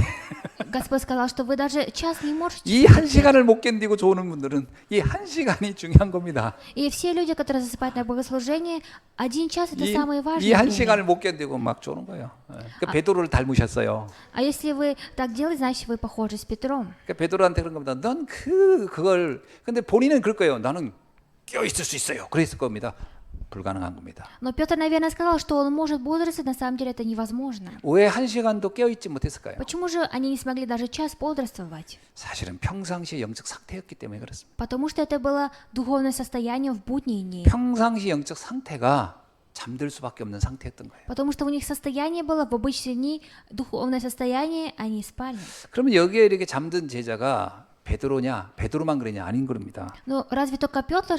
Господь сказал, что вы даже час не можете. 이 한 시간을 못 견디고 좋은 분들은 이 한 시간이 중요한 겁니다. И все люди, которые засыпают на богослужении, 1 час это самое важное 이 한 время. 시간을 못 견디고 막 쪼는 거예요. 그러니까 베드로를 닮으셨어요. А если вы так делаете, значит вы похожи с Петром. 그러니까 베드로한테 그런 겁니다. 넌 그걸 근데 본인은 그럴 거예요. 나는 깨어 있을 수 있어요. 그랬을 겁니다. 불가능한 겁니다. Но Петр, наверное, сказал, что он может бодрствовать, на самом деле это невозможно. 왜 한 시간도 깨어 있지 못했을까요? Почему же они не смогли даже час бодрствовать? 사실은 평상시의 영적 상태였기 때문에 그렇습니다. Потому что это было духовное состояние в будние дни. 평상시 영적 상태가 잠들 수밖에 없는 상태였던 거예요. Потому что у них состояние было в обычные дни, духовное состояние, они спали. 그러면 여기에 이렇게 잠든 제자가 베드로냐? 베드로만 그러냐? 아닌 겁니다. Но разве только Петр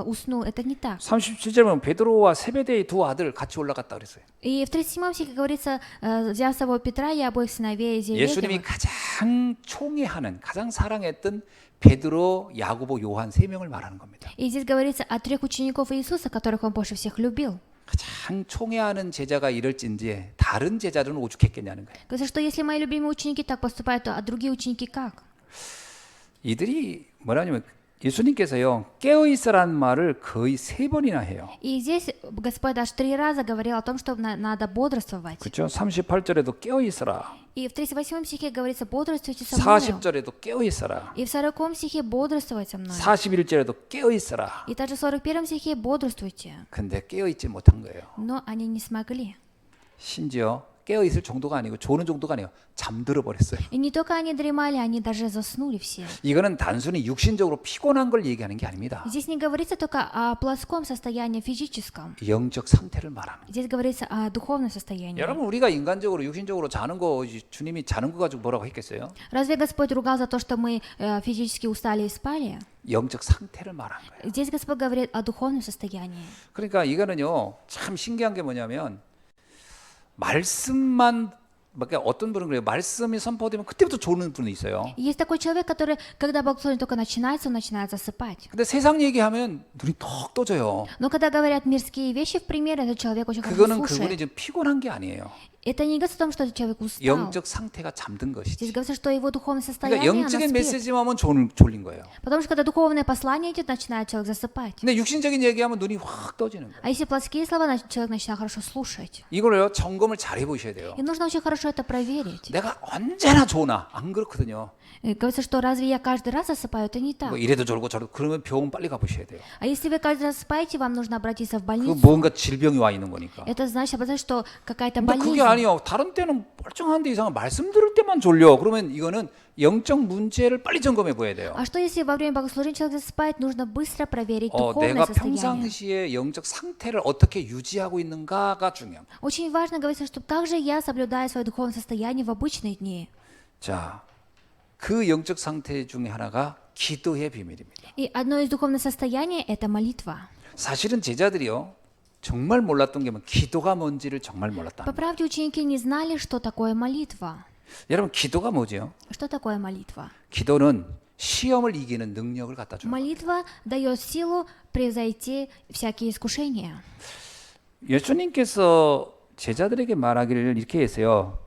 уснул? Это не так. 37절에 보면 베드로와 세베대의 두 아들 같이 올라갔다 그랬어요. И в 37 стихе говорится, взяв с собой Петра и обоих сыновей 예수님이 Зеведева. 가장 총애하는, 가장 사랑했던 베드로, 야고보, 요한 세 명을 말하는 겁니다. И здесь говорится о 3 учеников Иисуса, которых он больше всех любил. 가장 총애하는 제자가 이럴진지 다른 제자들은 오죽했겠냐는 거예요. Говорится, что если мои любимые ученики так поступают, то а другие ученики как? 이들이 뭐라냐면 예수님께서요 깨어 있으라는 말을 거의 3번이나 해요. И здесь Господь аж 3 раза говорил о том, что надо бодрствовать. 그렇죠? 38절에도 깨어 있으라. И в 38 стихе говорится, бодрствуйте со мной. 40절에도 깨어 있으라. И в 40 стихе бодрствовать со мной. 41절에도 깨어 있으라. И также в 41 стихе бодрствуйте. 근데 깨어 있지 못한 거예요. Но они не смогли. 심지어 깨어 있을 정도가 아니고 조는 정도가 아니에요. 잠들어 버렸어요. И не только они дремали, они даже заснули все. 이거는 단순히 육신적으로 피곤한 걸 얘기하는 게 아닙니다. Здесь не говорится только о плоском состоянии физическом. 영적 상태를 말하는 거예요. Здесь говорится о духовном состоянии. 여러분 우리가 인간적으로 육신적으로 자는 거 주님이 자는 거 가지고 뭐라고 했겠어요? Разве Господь ругал за то, что мы физически устали и спали? 영적 상태를 말하는 거예요. Здесь Господь говорит о духовном состоянии. 그러니까 이거는요 참 신기한 게 뭐냐면 말씀만 그러니까 어떤 분은 그래요. 말씀이 선포되면 그때부터 조는 분이 있어요. Есть такой человек, который, когда богослужение только начинается, он начинает засыпать. 근데 세상 얘기하면 눈이 턱 떠져요. Но когда говорят мирские вещи, в пример, этот человек очень хорошо 그거는 그분이 слушает. 지금 피곤한 게 아니에요. Это не говорится о том, что этот человек устал. 영적 상태가 잠든 Здесь 것이지. говорится, что его духовное 그러니까 состояние, оно 영적인 спит. 메시지만 하면 졸린 거예요. Потому что когда духовное послание идет, начинает человек засыпать. 근데 육신적인 얘기하면 눈이 확 떠지는 거예요. А если плотские слова, человек начинает хорошо слушать. 이걸요 점검을 잘 해보셔야 돼요. И нужно очень хорошо это проверить. 내가 언제나 조나 안 그렇거든요. И говорится, что разве я каждый раз засыпаю? Это не так. 뭐 이래도 저러고 저러고 к러면 병원 빨리 가보셔야 돼요. А если вы каждый раз спаете, вам нужно обратиться в 그 больницу. 뭔가 질병이 와 있는 거니까. Это значит, что какая-то 근데 그게 болезнь. 아니요. 다른 때는 멀쩡한데 이상한 말씀 들을 때만 졸려. 그러면 이거는 영적 문제를 빨리 점검해 보야 돼요. А что если во время богослужения человек засыпает, нужно быстро проверить духовное 내가 состояние. 평상시에 영적 상태를 어떻게 유지하고 있는가가 중요해요. Очень важно говорить, что как же я соблюдаю свое духовное состояние в обычные дни. 자, 그 영적 상태 중에 하나가 기도의 비밀입니다. И одно из духовных состояний – это молитва. 사실은 제자들이요. 정말 몰랐던 게 뭐 기도가 뭔지를 정말 몰랐다. По правде, ученики не знали, что такое молитва. 여러분 기도가 뭐죠? Что такое молитва? 기도는 시험을 이기는 능력을 갖다 줘요. Молитва дает силу превзойти всякие искушения. 예수님께서 제자들에게 말하기를 이렇게 했어요.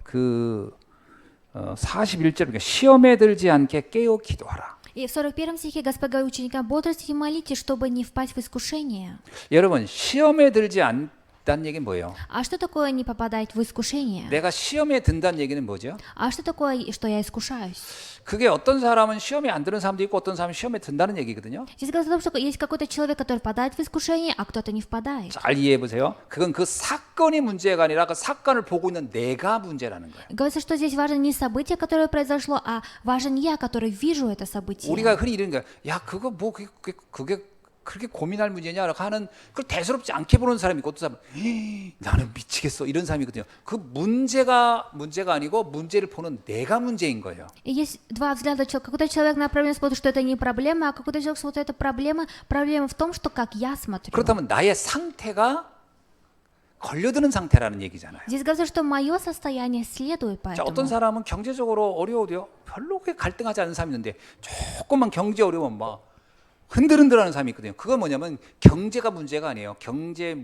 41절 그러니까 시험에 들지 않게 깨어 기도하라. И в 41 стихе Господь говорит ученикам: бодрствуйте и молитесь, чтобы не впасть в искушение. 여러분 시험에 들지 않다는 얘기는 뭐예요? А что такое не попадать в искушение? 내가 시험에 든다는 얘기는 뭐죠? А что такое, что я искушаюсь? 그게 어떤 사람은 시험에 안 드는 사람도 있고 어떤 사람은 시험에 든다는 얘기거든요. Здесь говорится о том, что есть какой-то человек, который попадает в искушение, а кто-то не впадает. 잘 이해해 보세요. 그건 그 사건이 문제가 아니라 그 사건을 보고 있는 내가 문제라는 거예요. Говорится, что здесь важно не событие, которое произошло, а важен я, который вижу это событие. 우리가 흔히 이런 거야. 야 그거 뭐 그게 그렇게 고민할 문제냐라고 하는 그걸 대수롭지 않게 보는 사람이 있고 어떤 사람은 나는 미치겠어 이런 사람이 있거든요. 그 문제가 아니고 문제를 보는 내가 문제인 거예요. И есть два взгляда. Какой-то человек на проблему смотрит, что это не проблема, а какой-то человек смотрит, это проблема. Проблема в том, что как я смотрю. 그렇다면 나의 상태가 걸려드는 상태라는 얘기잖아요. Здесь говорится, что мое состояние следует 자, поэтому. 어떤 사람은 경제적으로 어려워도요. 별로 그렇게 갈등하지 않은 사람이 있는데 조금만 경제 어려우면 막 흔들흔들하는 사람이 있거든요. 그건 뭐냐면 경제가 문제가 아니에요. 경제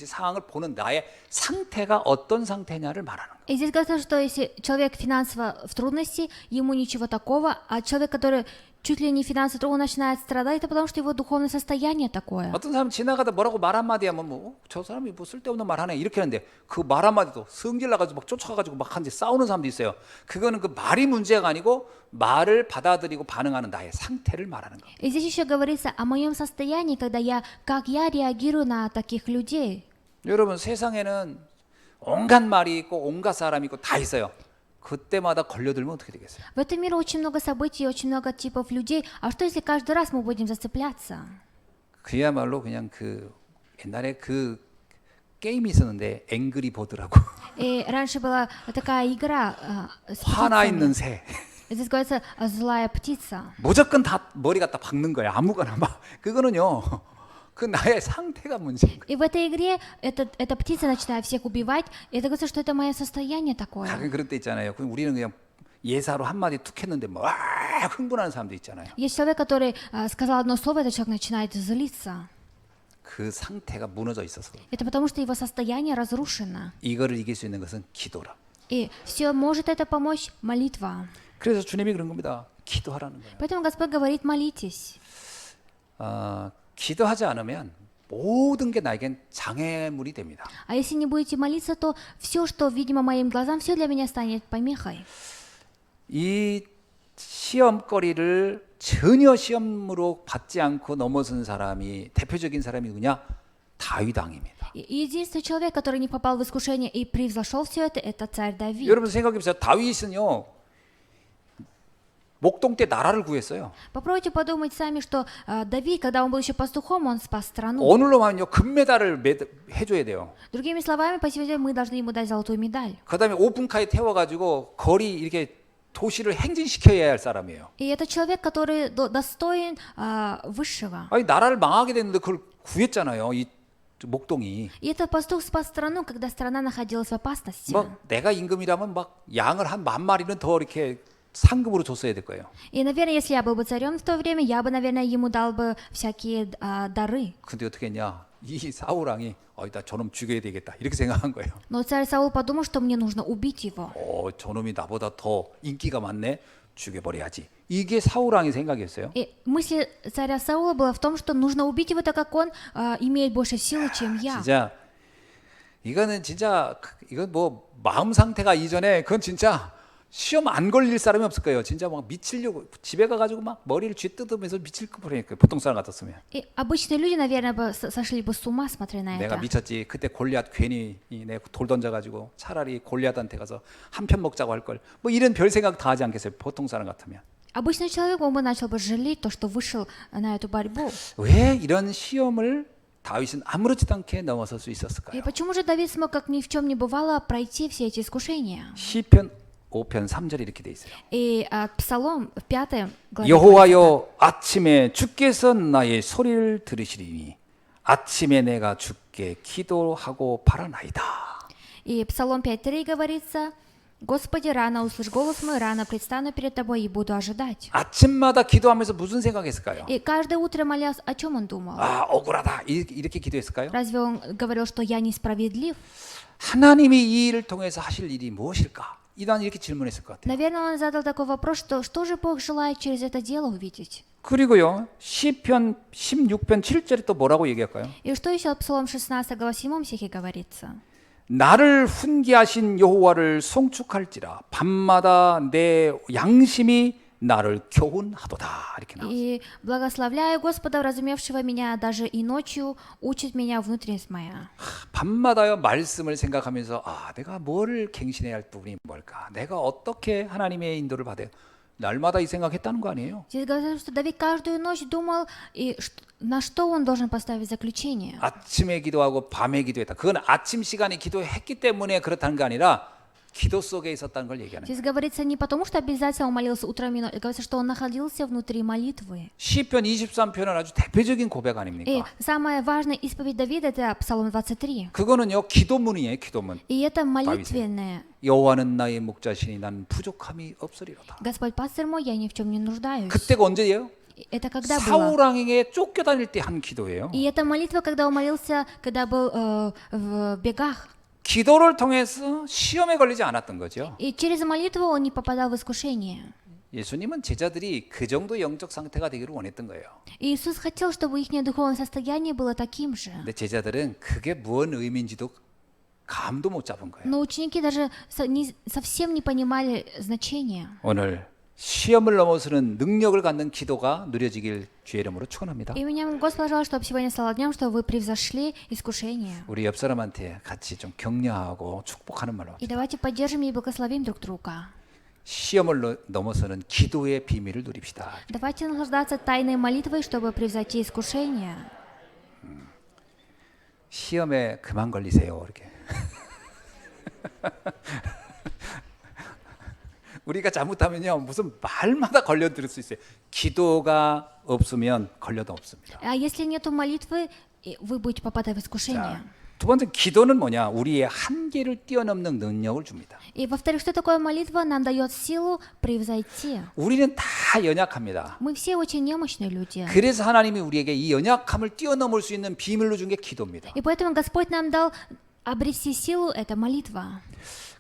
상황을 보는 나의 상태가 어떤 상태냐를 말하는 거예요. И здесь говорится, что если человек финансово в трудности, ему ничего такого, а человек, который чуть ли не финансово трудно начинает страдать, это потому что его духовное состояние такое. 어떤 사람 지나가다 뭐라고 말 한마디 하면 저 사람이 뭐 쓸데없는 말 하네 이렇게 하는데 그 말 한마디도 성질 나가지고 막 쫓아가가지고 막 한지 싸우는 사람도 있어요. 그거는 그 말이 문제가 아니고 말을 받아들이고 반응하는 나의 상태를 말하는 거예요. И здесь еще говорится о моем состоянии, как я реагирую на таких людей. 여러분 세상에는 온갖 말이 있고 온갖 사람이 있고 다 있어요. 그때마다 걸려들면 어떻게 되겠어요? В этом мире очень много событий, очень много типов людей. А что если каждый раз мы будем зацепляться? 그야말로 그냥 옛날에 게임이 있었는데 앵그리 버드라고 И раньше была такая игра с 화나 птицами. 있는 새. Это называется «Злая птица». 무조건 다 머리 갖다 박는 거야. 아무거나 막. 그거는요. 그 나의 상태가 문제인 거야. И в этой игре эта птица начинает всех убивать, и это говорится, что это мое состояние такое. 가끔 그럴 때 있잖아요. 그럼 우리는 그냥 예사로 한마디 툭 했는데 막 흥분하는 사람도 있잖아요. Есть человек, который сказал одно слово, этот человек начинает злиться. 그 상태가 무너져 있어서 Это потому, что его состояние разрушено. 이거를 이길 수 있는 것은 기도라. И все может это помочь молитва. 그래서 주님이 그런 겁니다. 기도하라는 거예요. Поэтому Господь говорит, молитесь. 기도하지 않으면 모든 게 나에겐 장애물이 됩니다. А если не будете молиться, то все, что видимо моим глазам, все для меня станет помехой. 이 시험거리를 전혀 시험으로 받지 않고 넘어선 사람이 대표적인 사람이 누구냐? 다윗 왕입니다. И единственный человек, который не попал в искушение и превзошел все это царь Давид. 여러분 생각해 보세요. 다윗은요. 목동 때 나라를 구했어요. Попробуйте подумать сами, что Давид, когда он был еще пастухом, он спас страну. 오늘로 하면요 금메달을 해줘야 돼요. Другими словами, по сегодня мы должны ему дать золотую медаль. 그다음에 오픈카에 태워가지고 거리 이렇게 도시를 행진시켜야 할 사람이에요. И это человек, который достоин высшего. 아니 나라를 망하게 됐는데 그걸 구했잖아요. 이 목동이. И этот пастух спас страну, когда страна находилась в опасности. 막 내가 임금이라면 막 양을 한 10,000마리는 더 이렇게 상급으로 줬어야 될 거예요. И, наверное, если я был бы царем в то время, я бы, наверное, ему дал бы всякие дары. 근데 어떻게 했냐? 이 사울 왕이 나 저놈 죽여야 되겠다 이렇게 생각한 거예요. Но царь Саул подумал, что мне нужно убить его. 저놈이 나보다 더 인기가 많네. 죽여버려야지. 이게 사울 왕의 생각이었어요. И мысль царя Саула была в том, что нужно убить его, так как он имеет больше силы, чем я. 진짜 이건 뭐 마음 상태가 이전에 그건 진짜 시험 안 걸릴 사람이 없을 거예요. 진짜 막 미치려고 집에 가가지고 막 머리를 쥐뜯으면서 미칠 거니까 보통 사람 같았으면. И обычные люди, наверное, сошли бы с ума, смотря на 내가 это. 미쳤지. 그때 골리앗 괜히 내 돌 던져가지고 차라리 골리앗한테 가서 한 편 먹자고 할 걸. 뭐 이런 별 생각 다 하지 않겠어요. 보통 사람 같으면. Обычный человек, он бы начал бы жалеть то, что вышел на эту борьбу. 왜 이런 시험을 다윗은 아무렇지도 않게 넘어설 수 И 있었을까요? почему же Давид смог, как ни в чем не бывало, пройти все эти искушения? 시편 5편 3절에 이렇게 돼 있어요. И Псалом в 5 главе. 여호와여 아침에 주께서 나의 소리를 들으시리니 아침에 내가 주께 기도하고 바라나이다. И Псалом 5:3 говорится: Господи, рано услышь голос мой, рано предстану перед тобой и буду ожидать. 아침마다 기도하면서 무슨 생각했을까요? И каждое утро молясь, о чем он думал? 억울하다 이렇게 기도했을까요? Разве он говорил, что я несправедлив? 하나님이 이 일을 통해서 하실 일이 무엇일까? 난 이렇게 질문했을 것 같아요. Наверное, он задал такой вопрос, что же Бог желает через это дело увидеть? 그리고요 시편 16편 7절에 또 뭐라고 얘기할까요? И что еще Псалом 16, глава 7 стихе говорится? 나를 훈계하신 여호와를 송축할지라 밤마다 내 양심이 나를 교훈하도다 이렇게 나와요. И благословляю Господа, разумевшего меня даже и ночью, учит меня внутренность моя. 밤마다요 말씀을 생각하면서 내가 뭘 갱신해야 할 부분이 뭘까? 내가 어떻게 하나님의 인도를 받아요? 날마다 이 생각했다는 거 아니에요? Здесь говорится, что Давид каждую ночь думал, на что он должен поставить заключение. 아침에 기도하고 밤에 기도했다. 그건 아침 시간에 기도했기 때문에 그렇다는 게 아니라 기도 속에 있었다는 걸 얘기하는 거예요. Здесь говорится не потому, что обязательно он молился утром и ночью, говорится, что он находился внутри молитвы. 시편 23편은 아주 대표적인 고백 И 아닙니까? самая важная исповедь Давида — это Псалом 23. 그거는요 기도문이에요, 기도문. И это молитвенное. 여호와는 나의 목자시니 난 부족함이 없으리로다. Господь пастырь мой, я ни в чем не нуждаюсь. 그때가 언제예요? Это когда было? 사울 왕에게 쫓겨다닐 때 한 기도예요. И эта молитва, когда он молился, когда был в бегах. 기도를 통해서 시험에 걸리지 않았던 거죠. И через молитву он не попадал в искушение. 예수님은 제자들이 그 정도 영적 상태가 되기를 원했던 거예요. И Иисус хотел, чтобы их духовное состояние было таким же. 근데 제자들은 그게 무슨 의미인지도 감도 못 잡은 거예요. Но ученики даже совсем не понимали значения. 오늘 시험을 넘어서는 능력을 갖는 기도가 누려지길 주의 이름으로 축원합니다. И меня Господь пожелал, чтобы сегодня стало днем, что вы превзошли искушение. 우리 옆 사람한테 같이 좀 격려하고 축복하는 말로 И давайте поддержим и благословим друг друга. 시험을 넘어서는 기도의 비밀을 누립시다. Давайте наслаждаться тайной молитвой, чтобы превзойти искушение. 시험에 그만 걸리세요. 이렇게. 우리가 잘못하면요 무슨 말마다 걸려들 수 있어요. 기도가 없으면 걸려도 없습니다. А если нету молитвы, вы будете попадать в искушение. 자, 두 번째 기도는 뭐냐? 우리의 한계를 뛰어넘는 능력을 줍니다. И во-вторых, что такое молитва? Нам дает силу превзойти. 우리는 다 연약합니다. Мы все очень немощные люди. 그래서 하나님이 우리에게 이 연약함을 뛰어넘을 수 있는 비밀로 준 게 기도입니다. И поэтому Господь нам дал обрести силу, это молитва.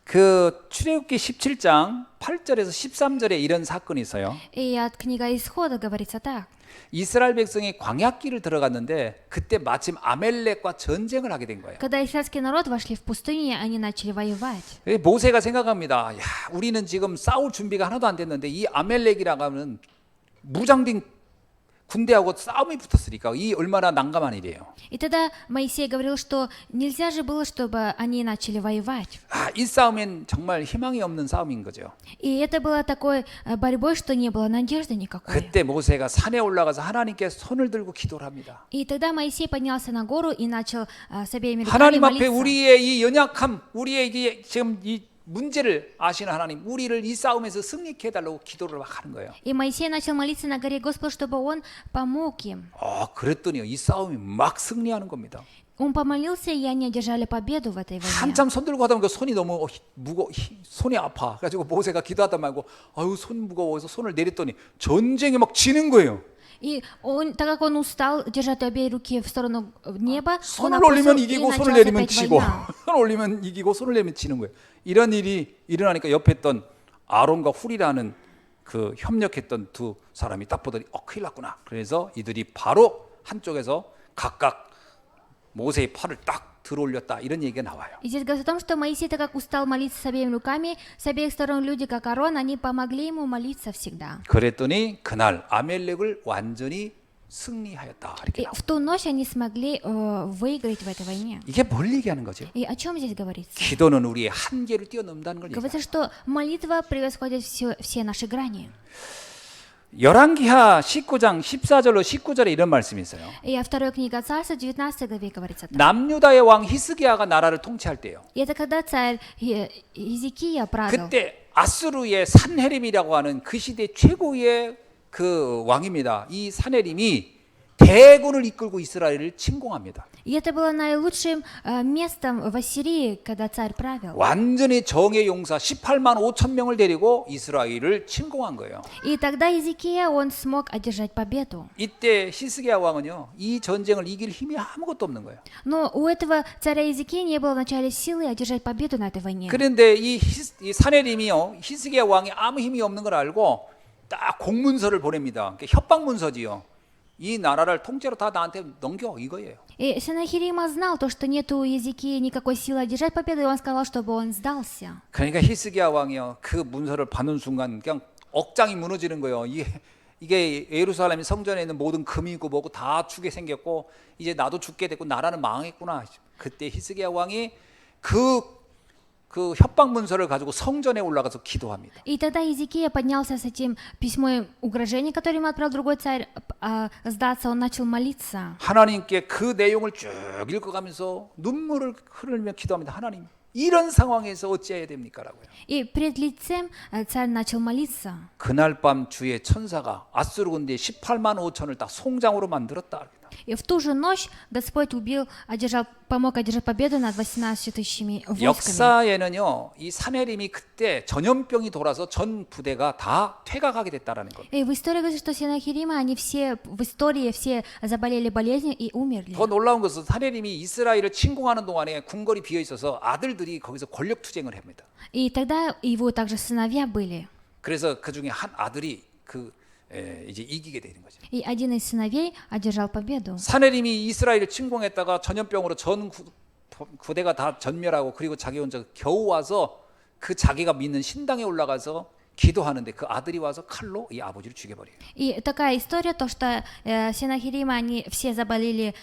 그 출애굽기 17장 8절에서 13절에 이런 사건이 있어요. И от книга Исхода говорится так. 이스라엘 백성이 광야길을 들어갔는데 그때 마침 아멜렉과 전쟁을 하게 된 거예요. Когда израильский народ вошли в пустыню, они начали воевать. 모세가 생각합니다. 야, 우리는 지금 싸울 준비가 하나도 안 됐는데 이 아멜렉이라고 하면 무장된 군대하고 싸움이 붙었으니까 이 얼마나 난감한 일이에요. И тогда Моисей говорил, что нельзя же было, чтобы они начали воевать. 아, 이 싸움엔 정말 희망이 없는 싸움인 거죠. И это было такой борьбой, что не было надежды никакой. 그때 모세가 산에 올라가서 하나님께 손을 들고 기도를 합니다. И тогда Моисей поднялся на гору и начал с обеими руками 하나님 앞에 молиться. 우리의 이 연약함, 우리의 이 지금 이 문제를 아시는 하나님, 우리를 이 싸움에서 승리케 해달라고 기도를 막 하는 거예요. И Моисей начал молиться на горе Господу, чтобы он помог им. 그랬더니요, 이 싸움이 막 승리하는 겁니다. Он помолился, и они одержали победу в этой войне. 한참 손 들고 하다 보니까 손이 너무 손이 아파. 그래가지고 모세가 기도하다 말고, 아유 손 무거워서 손을 내렸더니 전쟁이 막 지는 거예요. И он, так как он устал держать обе руки в сторону неба, он 손을 올리면 опустил, и 이기고 손을 началась 내리면 опять 지고, война. 손을 올리면 이기고 손을 내리면 지는 거예요. 이런 일이 일어나니까 옆에 있던 아론과 훌이라는 그 협력했던 두 사람이 딱 보더니 큰일 났구나. 그래서 이들이 바로 한쪽에서 각각 모세의 팔을 딱 들어올렸다. 이런 얘기가 나와요. И здесь говорится о том, что Моисей, так как устал молиться с обеими руками, с обеих сторон люди, как Аарон, они помогли ему молиться всегда. 그랬더니 그날 아멜렉을 완전히 승리하였다. 이렇게 И 나와요. в ту ночь они смогли выиграть в этой войне. 이게 뭘 얘기하는 거죠? И о чем здесь говорится? 기도는 우리의 한계를 뛰어넘는다는 걸 얘기해요. Говорится, что молитва превосходит все наши грани. 열왕기하 19장 14절로 19절에 이런 말씀이 있어요. И вторая книга Царства, 19 главе говорится так. 남유다의 왕 히스기야가 나라를 통치할 때요. И это когда царь Иезекия правил. 그때 아수르의 산헤립이라고 하는 그 시대 최고의 그 왕입니다. 이 산헤립이 대군을 이끌고 이스라엘을 침공합니다. И это было наилучшим местом в Ассирии, когда царь правил. 완전히 정예 용사 18만 5천 명을 데리고 이스라엘을 침공한 거예요. И тогда Иезекия, он смог одержать победу. 이때 히스기야 왕은요, 이 전쟁을 이길 힘이 아무것도 없는 거예요. Но у этого царя Иезекии не было вначале силы одержать победу на этой войне. 그런데 이 산헤립이요, 히스기야 왕이 아무 힘이 없는 걸 알고 딱 공문서를 보냅니다. 협박 문서지요. 이 나라를 통째로 다 나한테 넘겨 이거예요. И Сенахирима знал то, что нет у Иезекии никакой силы одержать победу, и он сказал, чтобы он сдался. 그러니까 히스기야 왕이요, 그 문서를 받는 순간 그냥 억장이 무너지는 거예요. 이게 예루살렘 성전에 있는 모든 금이고 뭐고 다 죽게 생겼고 이제 나도 죽게 됐고 나라는 망했구나. 그때 히스기야 왕이 그 협박 문서를 가지고 성전에 올라가서 기도합니다. И тогда Иезекия поднялся с этим письмом угрожения, которое ему отправил другой царь, сдаться, он начал молиться. 하나님께 그 내용을 쭉 읽어가면서 눈물을 흘리며 기도합니다. 하나님, 이런 상황에서 어찌해야 됩니까라고요. И пред лицем царь начал молиться. 그날 밤 주의 천사가 아수르 군대 18만 5천을 딱 송장으로 만들었다. И в ту же ночь Господь помог одержать победу над 18 тысячами войсками. 역사에는요, 이 산헤립이 그때 전염병이 돌아서 전 부대가 다 퇴각하게 됐다라는 것. И в истории говорится, что Сенахирима, они все в истории все заболели болезнью и умерли. 더 놀라운 것은 산헤립이 이스라엘을 침공하는 동안에 궁궐이 비어 있어서 아들들이 거기서 권력 투쟁을 합니다. И тогда его также сыновья были. 그래서 그 중에 한 아들이 이제 이기게 되는 거죠. И один из сыновей одержал победу. 산헤립이 이스라엘을 침공했다가 전염병으로 전 부대가 다 전멸하고 그리고 자기 혼자 겨우 와서 그 자기가 믿는 신당에 올라가서 기도하는데 그 아들이 와서 칼로 이 아버지를 죽여버려요. И такая история, то что Сенахирима, они все заболели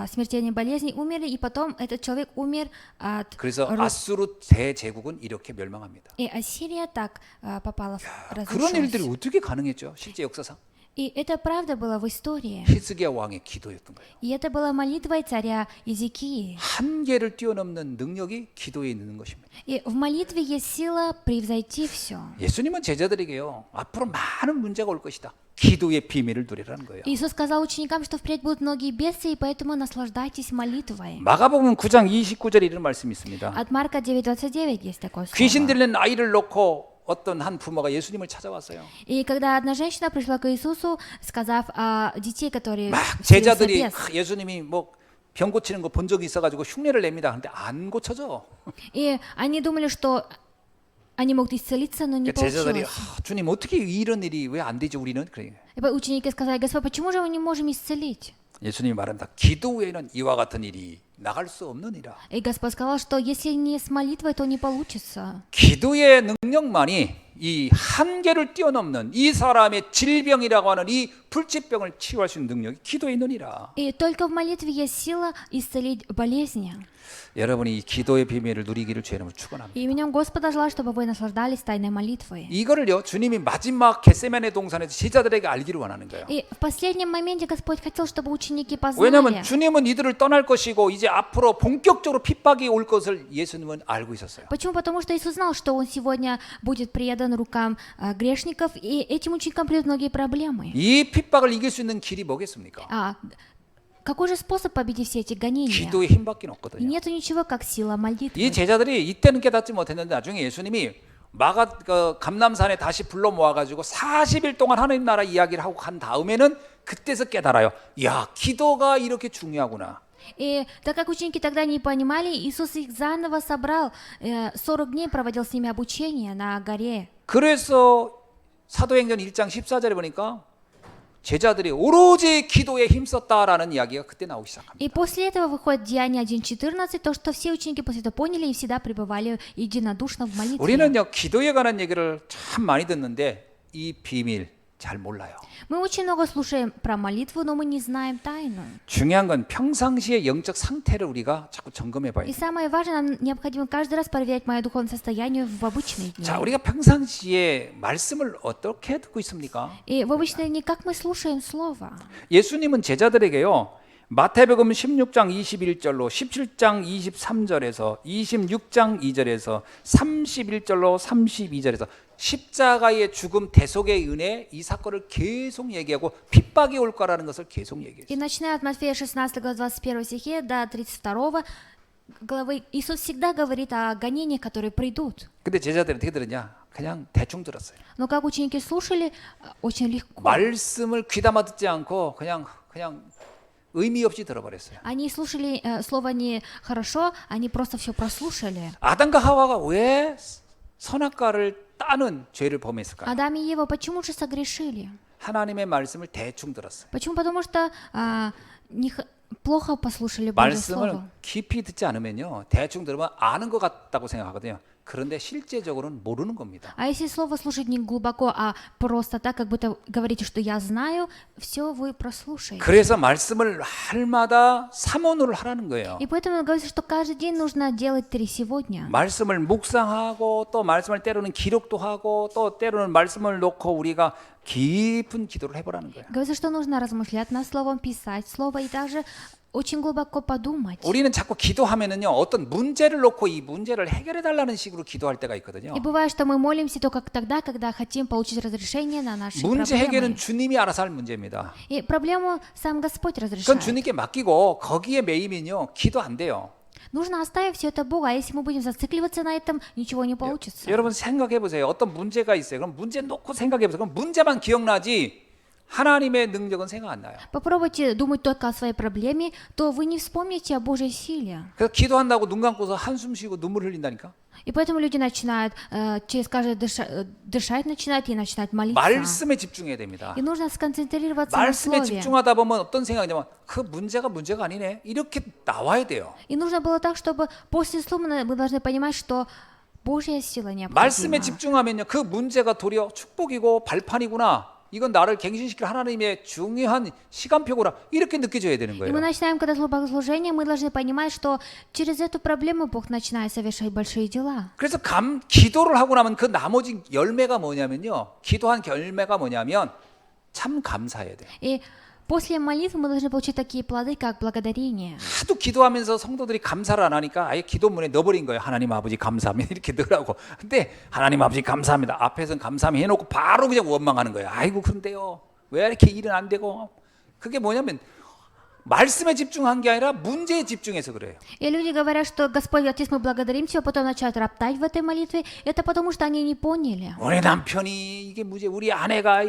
смертельной болезнью, умерли, и потом этот человек умер от 그래서 아수르 대제국은 이렇게 멸망합니다. И Ассирия так попала в 그런 일들이 разрушенность. 어떻게 가능했죠? 실제 역사상. И это правда было в истории. 히스기야 왕의 기도였던 거예요. И это была молитва царя Иезекии. 한계를 뛰어넘는 능력이 기도에 있는 것입니다. И в молитве есть сила превзойти все. 예수님은 제자들에게요. 앞으로 많은 문제가 올 것이다. 기도의 비밀을 누리라는 거예요. Иисус сказал ученикам, что впредь будут многие бедствия, и поэтому наслаждайтесь молитвой. 마가복음 9장 29절에 이런 말씀이 있습니다. От Марка 9:29 есть такое 귀신 слово. 들린 아이를 놓고 어떤 한 부모가 예수님을 찾아왔어요. И когда одна женщина пришла к Иисусу, сказав о детей, которые 막 вселился 제자들이 бес. 예수님이 뭐 병 고치는 거 본 적이 있어가지고 흉내를 냅니다. 근데 안 고쳐져. И они думали, что они могут исцелиться, но не 제자들이 получилось. 주님 어떻게 이런 일이 왜 안 되죠 우리는? 그래. И ученики сказали: Господь, почему же мы не можем исцелить? 예수님이 말합니다. 기도 외에는 이와 같은 일이 나갈 수 없느니라. И Господь сказал, что если не с молитвой, то не получится. 기도의 능력만이 이 한계를 뛰어넘는 이 사람의 질병이라고 하는 이 불치병을 치유할 수 있는 능력이 기도에 있느니라. И только в молитве есть сила исцелить болезни. 여러분이 이 기도의 비밀을 누리기를 주의 이름으로 축원합니다. И именем Господа желаю, чтобы вы наслаждались тайной молитвой. 이거를요 주님이 마지막 겟세마네 동산에서 제자들에게 알기를 원하는 거예요. И в последнем моменте Господь хотел, чтобы ученики 왜냐하면 познали. 주님은 이들을 떠날 것이고 이제 앞으로 본격적으로 핍박이 올 것을 예수님은 알고 있었어요. Почему? Потому что Иисус знал, что Он сегодня будет предан рукам грешников, и этим ученикам придут многие проблемы. 이 핍박을 이길 수 있는 길이 뭐겠습니까? Какой же способ победить все эти гонения? 기도의 힘밖에 И 없거든요. нету ничего, как сила молитвы. 이 제자들이 이때는 깨닫지 못했는데 나중에 예수님이 감남산에 다시 불러 모아가지고 40일 동안 하나님 나라 이야기를 하고 간 다음에는 그때서 깨달아요. 야, 기도가 이렇게 중요하구나. И так как ученики тогда не понимали, Иисус их заново собрал, 40 дней проводил с ними обучение на горе. 그래서 사도행전 1장 14절에 보니까 제자들이 오로지 기도에 힘썼다라는 이야기가 그때 나오기 시작합니다. И после этого выходит Деяние 1:14, то, что все ученики после этого поняли и всегда пребывали единодушно в молитве. 우리는요 기도에 관한 얘기를 참 많이 듣는데 이 비밀 잘 몰라요. Мы очень много слушаем про молитву, но мы не знаем тайну. 중요한 건 평상시의 영적 상태를 우리가 자꾸 점검해 봐야 И 돼요. самое важное, нам необходимо каждый раз проверять мое духовное состояние в обычные дни. 자, 우리가 평상시에 말씀을 어떻게 듣고 있습니까? И в обычные дни как мы слушаем Слово? 예수님은 제자들에게요. 마태복음 16장 21절로 17장 23절에서 26장 2절에서 31절로 32절에서 십자가의 죽음 대속의 은혜 이 사건을 계속 얘기하고 핍박이 올 거라는 것을 계속 И 얘기했어요. начиная от Матфея 16 глава 21 стихе до 32 главы, Иисус всегда говорит о гонениях, которые придут. 근데 제자들이 어떻게 들었냐? 그냥 대충 들었어요. Но как ученики слушали, очень легко. 말씀을 귀담아 듣지 않고 그냥 의미 없이 들어버렸어요. Они слушали слово не хорошо, они просто все прослушали. 아담과 하와가 왜 선악과를 따는 죄를 범했을까요? Адам и Ева почему же согрешили? 하나님의 말씀을 대충 들었어요. Почему? Потому что плохо послушали Божье 말씀을 Слово. 깊이 듣지 않으면요 대충 들으면 아는 것 같다고 생각하거든요. 그런데 실제적으로는 모르는 겁니다. А если слово слушать не глубоко, а просто так, как будто говорите, что я знаю, все вы прослушаете. 그래서 말씀을 날마다 삼원으로 하라는 거예요. И поэтому говорится, что каждый день нужно делать 3 сегодня. 말씀을 묵상하고 또 말씀을 때로는 기록도 하고 또 때로는 말씀을 놓고 우리가 깊은 기도를 해보라는 거예요. Говорится, что нужно размышлять над словом, писать слово и также очень глубоко подумать. 우리는 자꾸 기도하면은요 어떤 문제를 놓고 이 문제를 해결해 달라는 식으로 기도할 때가 있거든요. И бывает, что мы молимся только тогда, когда хотим получить разрешение на наши 문제 해결은 проблемы. 주님이 알아서 할 문제입니다. И проблему сам Господь 그건 разрешает. 주님께 맡기고 거기에 매이면요 기도 안 돼요. Нужно оставить все это Богу, а если мы будем зацикливаться на этом, ничего не получится. 여러분 생각해 보세요. 어떤 문제가 있어요. 그럼 문제 놓고 생각해 보세요. 그럼 문제만 기억나지 하나님의 능력은 생각 안 나요. Попробуйте думать только о своей проблеме, то вы не вспомните о Божьей силе. 그래서 기도한다고 눈 감고서 한숨 쉬고 눈물 흘린다니까. И поэтому люди начинают через каждое дышать начинают и начинают молиться. 말씀에 집중해야 됩니다. И нужно сконцентрироваться на 말씀에 слове. 집중하다 보면 어떤 생각이냐면 그 문제가 아니네. 이렇게 나와야 돼요. И нужно было так, чтобы после слова мы должны понимать, что Божья сила 말씀에 необходима. 집중하면요 그 문제가 도리어 축복이고 발판이구나. 이건 나를 갱신시킬 하나님의 중요한 시간표구나. 이렇게 느껴져야 되는 И мы 거예요. начинаем, когда богослужение, мы должны понимать, что через эту проблему Бог начинает совершать большие дела. 그래서 기도를 하고 나면 그 나머지 열매가 뭐냐면요. 기도한 열매가 뭐냐면 참 감사해야 돼요. И после молитвы мы должны получить такие плоды, как благодарение. 하도 기도하면서 성도들이 감사를 안 하니까 아예 기도문에 넣어버린 거예요. 하나님 아버지 감사합니다. 이렇게 넣으라고. 근데 하나님 아버지 감사합니다. 앞에서는 감사합니다 해놓고 바로 그냥 원망하는 거예요. 아이고 그런데요. 왜 이렇게 일은 안 되고. 그게 뭐냐면 말씀에 집중한 게 아니라 문제에 집중해서 그래요. И люди говорят, что Господь, Отец, мы благодарим Тебя, потом начинают роптать в этой молитве. Это потому, что они не поняли. 우리 남편이 이게 문제, 우리 아내가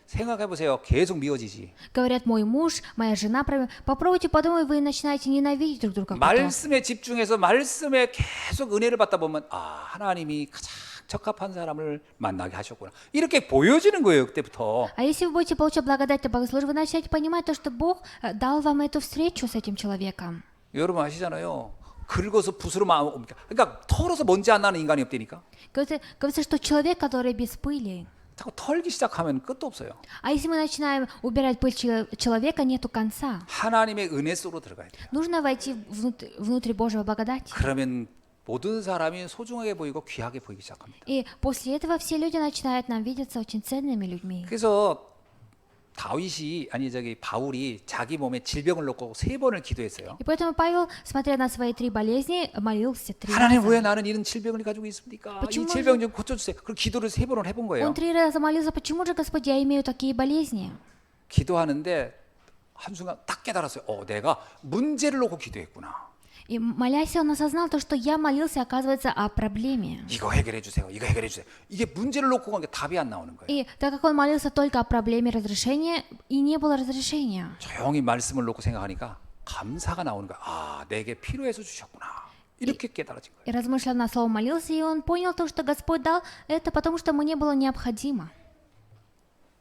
생각해 보세요. 계속 미워지지. Говорят, мой муж, моя жена. Попробуйте подумать, вы начинаете ненавидеть друг друга. потом. 말씀에 집중해서 말씀에 계속 은혜를 받다 보면 아 하나님이 가장 적합한 사람을 만나게 하셨구나. 이렇게 보여지는 거예요. 그때부터. А если вы будете получать благодать от Богослужения, вы начнете понимать то, что Бог дал вам эту встречу с этим человеком. 여러분 아시잖아요. 긁어서 붓으로 그러니까 털어서 먼지 안 나는 인간이 없다니까. Говорится, что человек, который без пыли. 자꾸 털기 시작하면 끝도 없어요. А если мы начинаем убирать пыль человека, нету конца. 하나님의 은혜 속으로 들어가야 돼요. Нужно войти внутрь Божьей благодати. 그러면 모든 사람이 소중하게 보이고 귀하게 보이기 시작합니다. И после этого все люди начинают нам видеться очень ценными людьми. 그래서 바울이 자기 몸에 질병을 놓고 3번을 기도했어요. И поэтому Павел, смотря на свои 3 болезни, молился 3 하나님 раза. 왜 나는 이런 질병을 가지고 있습니까? 이 почему 질병 좀 고쳐주세요. 그 기도를 3번을 해본 거예요. Он 3 раза молился, почему же, Господь, я имею такие болезни? 기도하는데 한순간 딱 깨달았어요. 내가 문제를 놓고 기도했구나. И молясь, он осознал то, что я молился, оказывается, о проблеме. 이거 해결해 주세요. 이거 해결해 주세요. 이게 문제를 놓고 간 게 답이 안 나오는 거예요. И так как он молился только о проблеме разрешения, и не было разрешения. 조용히 말씀을 놓고 생각하니까 감사가 나오는 거야. 아, 내게 필요해서 주셨구나. 이렇게 깨달아진 거예요. И размышлял на слово, молился, и он понял то, что Господь дал это, потому что мне было необходимо.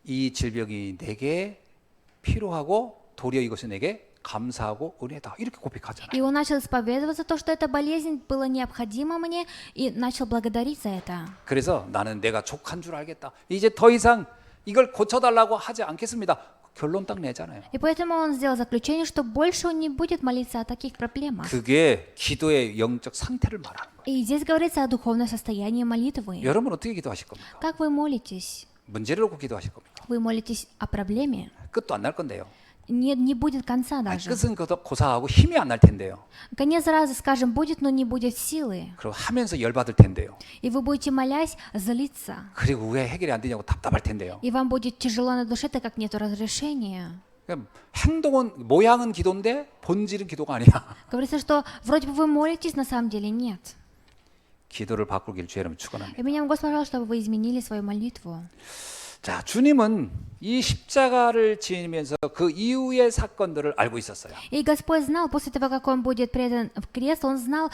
이 질병이 내게 필요하고 도리어 이것이 내게 감사하고 은혜다. 이렇게 고백하잖아요. И он начал исповедоваться то, что эта болезнь была необходима мне, и начал благодарить за это. 그래서 나는 내가 족한 줄 알겠다. 이제 더 이상 이걸 고쳐달라고 하지 않겠습니다. 결론 딱 내잖아요. И поэтому он сделал заключение, что больше он не будет молиться о таких проблемах. 그게 기도의 영적 상태를 말하는 거예요. И здесь говорится о духовном состоянии молитвы. 여러분 어떻게 기도하실 겁니까? Как вы молитесь? 문제를 놓고 기도하실 겁니까? Вы молитесь о проблеме. 끝도 안 날 건데요. Не будет конца даже. 끝은 고사하고 힘이 안 날 텐데요. Конец раза, скажем, будет, но не будет силы. 그리고 하면서 열받을 텐데요. И вы будете, молясь, злиться. 그리고 왜 해결이 안 되냐고 답답할 텐데요. И вам будет тяжело на душе, так как нет разрешения. 그러니까 모양은 기도인데 본질은 기도가 아니야. Говорится, что вроде бы вы молитесь, на самом деле нет. 기도를 바꾸길 주 여러분 축원합니다. И меня Господь пожалуйста, чтобы вы изменили свою молитву. 자, 주님은 이 십자가를 지니면서 그 이후의 사건들을 알고 있었어요. И Господь знал, после того, как Он будет предан в крест, Он знал,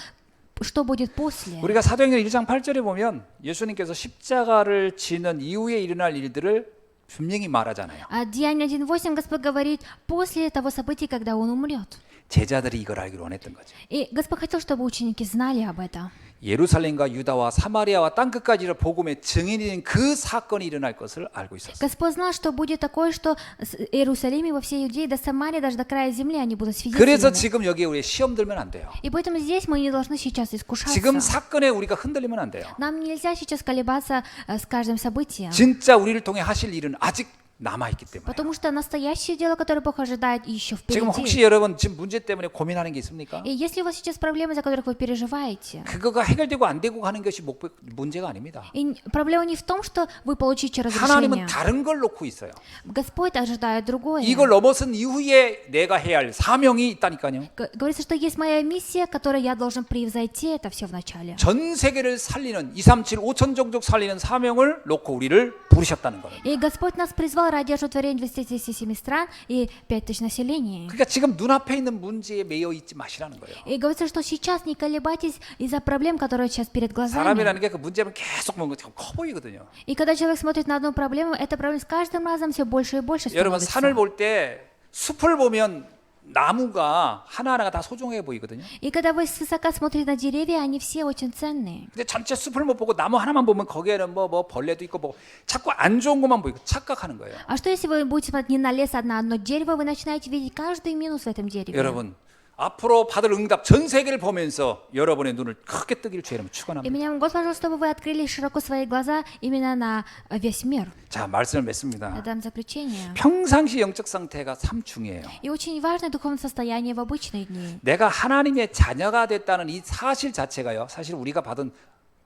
что будет после. 우리가 사도행전 1장 8절에 보면 예수님께서 십자가를 지는 이후에 일어날 일들을 분명히 말하잖아요. А Деяние 1.8 Господь говорит, после того события, когда Он умрет. 제자들이 이걸 알기를 원했던 거죠. И Господь хотел, чтобы ученики знали об этом. 예루살렘과 유다와 사마리아와 땅끝까지를 복음의 증인이 된 그 사건이 일어날 것을 알고 있었어요. Господь знал, что будет такое, что в Иерусалиме, во всей Иудее, до Самарии, даже до края земли они будут 그래서 свидетелями. 지금 여기에 우리 시험 들면 안 돼요. И поэтому здесь мы не должны сейчас искушаться. 지금 사건에 우리가 흔들리면 안 돼요. Нам нельзя сейчас колебаться с каждым событием. 진짜 우리를 통해 하실 일은 아직 남아있기 때문에. Потому что настоящее дело, которое Бог ожидает, еще 지금 혹시 впереди. 여러분 지금 문제 때문에 고민하는 게 있습니까? И если у вас сейчас проблемы, за которых вы переживаете, 그거가 해결되고 안 되고 하는 것이 문제가 아닙니다. и проблема не в том, что вы получите 하나님은 разрешение. 다른 걸 놓고 있어요. Господь ожидает другое. 이걸 넘어선 이후에 내가 해야 할 사명이 있다니까요. Говорится, что есть моя миссия, которой я должен превзойти это все в начале. 전 세계를 살리는 237 5천 종족 살리는 사명을 놓고 우리를 부르셨다는 거예요. И Господь нас призвал ради оживотворения 237 стран и 5000 населения. 그러니까 지금 눈앞에 있는 문제에 매여 있지 마시라는 거예요. И говорится, что сейчас не колебайтесь из-за проблем, которые сейчас перед глазами. 사람이라는 게 그 문제면 계속 뭔가 커 보이거든요. И когда человек смотрит на одну проблему, эта проблема с каждым разом все больше и больше 여러분 становится. 산을 볼 때 숲을 보면 나무가 하나하나가 다 소중해 보이거든요. И когда вы свысока смотрите на деревья, они все очень ценные. 근데 전체 숲을 못 보고 나무 하나만 보면 거기에는 뭐 벌레도 있고 뭐 자꾸 안 좋은 것만 보이고 착각하는 거예요. А что если вы будете смотреть не на лес, а на одно дерево, вы начинаете видеть каждый минус в этом дереве? 여러분 앞으로 받을 응답 전 세계를 보면서 여러분의 눈을 크게 뜨기를 주의 이름으로 И 축원합니다. меня Господь пожалуйста, чтобы вы открыли широко свои глаза именно на весь мир. 자, 말씀을 맺습니다. Я дам заключение. 평상시 영적 상태가 참 중요해요. И очень важное духовное состояние в обычные дни. 내가 하나님의 자녀가 됐다는 이 사실 자체가요. 사실 우리가 받은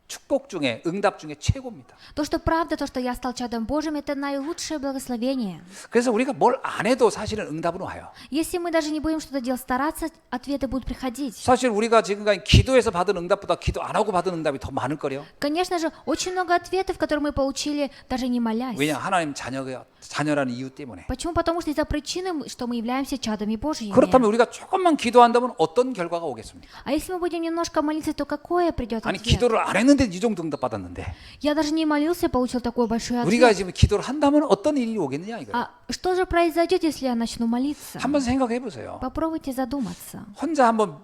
축복 중에 응답 중에 최고입니다. То, что правда, то, что я стал чадом Божьим, это наилучшее благословение. 그래서 우리가 뭘 안 해도 사실은 응답은 와요. Если мы даже не будем что-то делать, стараться, ответы будут приходить. 사실 우리가 지금까지 기도해서 받은 응답보다 기도 안 하고 받은 응답이 더 많을 거요. Конечно же, очень много ответов, которые мы получили, даже не молясь. 왜냐 하나님 자녀라는 이유 때문에. Почему? Потому что из-за причины, что мы являемся чадами Божьими. 그렇다면 우리가 조금만 기도한다면 어떤 결과가 오겠습니까? А если мы будем немножко молиться, то какое придет 아니 ответ? 기도를 안 했는데 이 정도 응답 받았는데 Я даже не молился, получил такой большой 우리가 ответ. 지금 기도를 한다면 어떤 일이 오겠느냐 이거예요. А что же произойдет, если я начну молиться? 한번 생각해 보세요. Попробуйте задуматься. 혼자 한번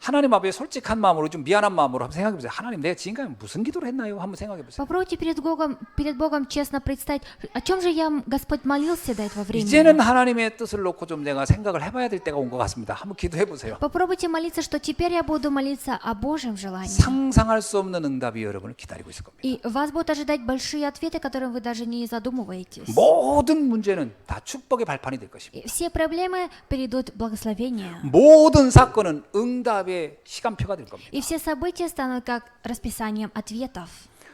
하나님 앞에 솔직한 마음으로 좀 미안한 마음으로 한번 생각해 보세요. 하나님 내가 지금까지 무슨 기도를 했나요? 한번 생각해 보세요. Попробуйте перед Богом честно представить, о чем же я, Господь, молился до этого времени. 이제는 하나님의 뜻을 놓고 좀 내가 생각을 해봐야 될 때가 온 것 같습니다. 한번 기도해 보세요. Попробуйте молиться, что теперь я буду молиться о Божьем желании. 상상할 수 없는 응답이 여러분을 기다리고 있을 겁니다. И вас будут ожидать большие ответы, которым вы даже не задумываетесь. 모든 문제는 다 축복의 발판이 될 것입니다. И все проблемы перейдут в благословение. 모든 사건은 응답의 시간표가 될 겁니다. И все события станут как расписанием ответов.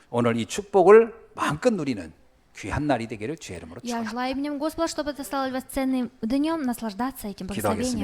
오늘 이 축복을 마음껏 누리는 귀한 날이 되기를 주의 이름으로 Я 축원합니다. желаю именем Господа, чтобы это стало для вас ценным днем, наслаждаться этим благословением.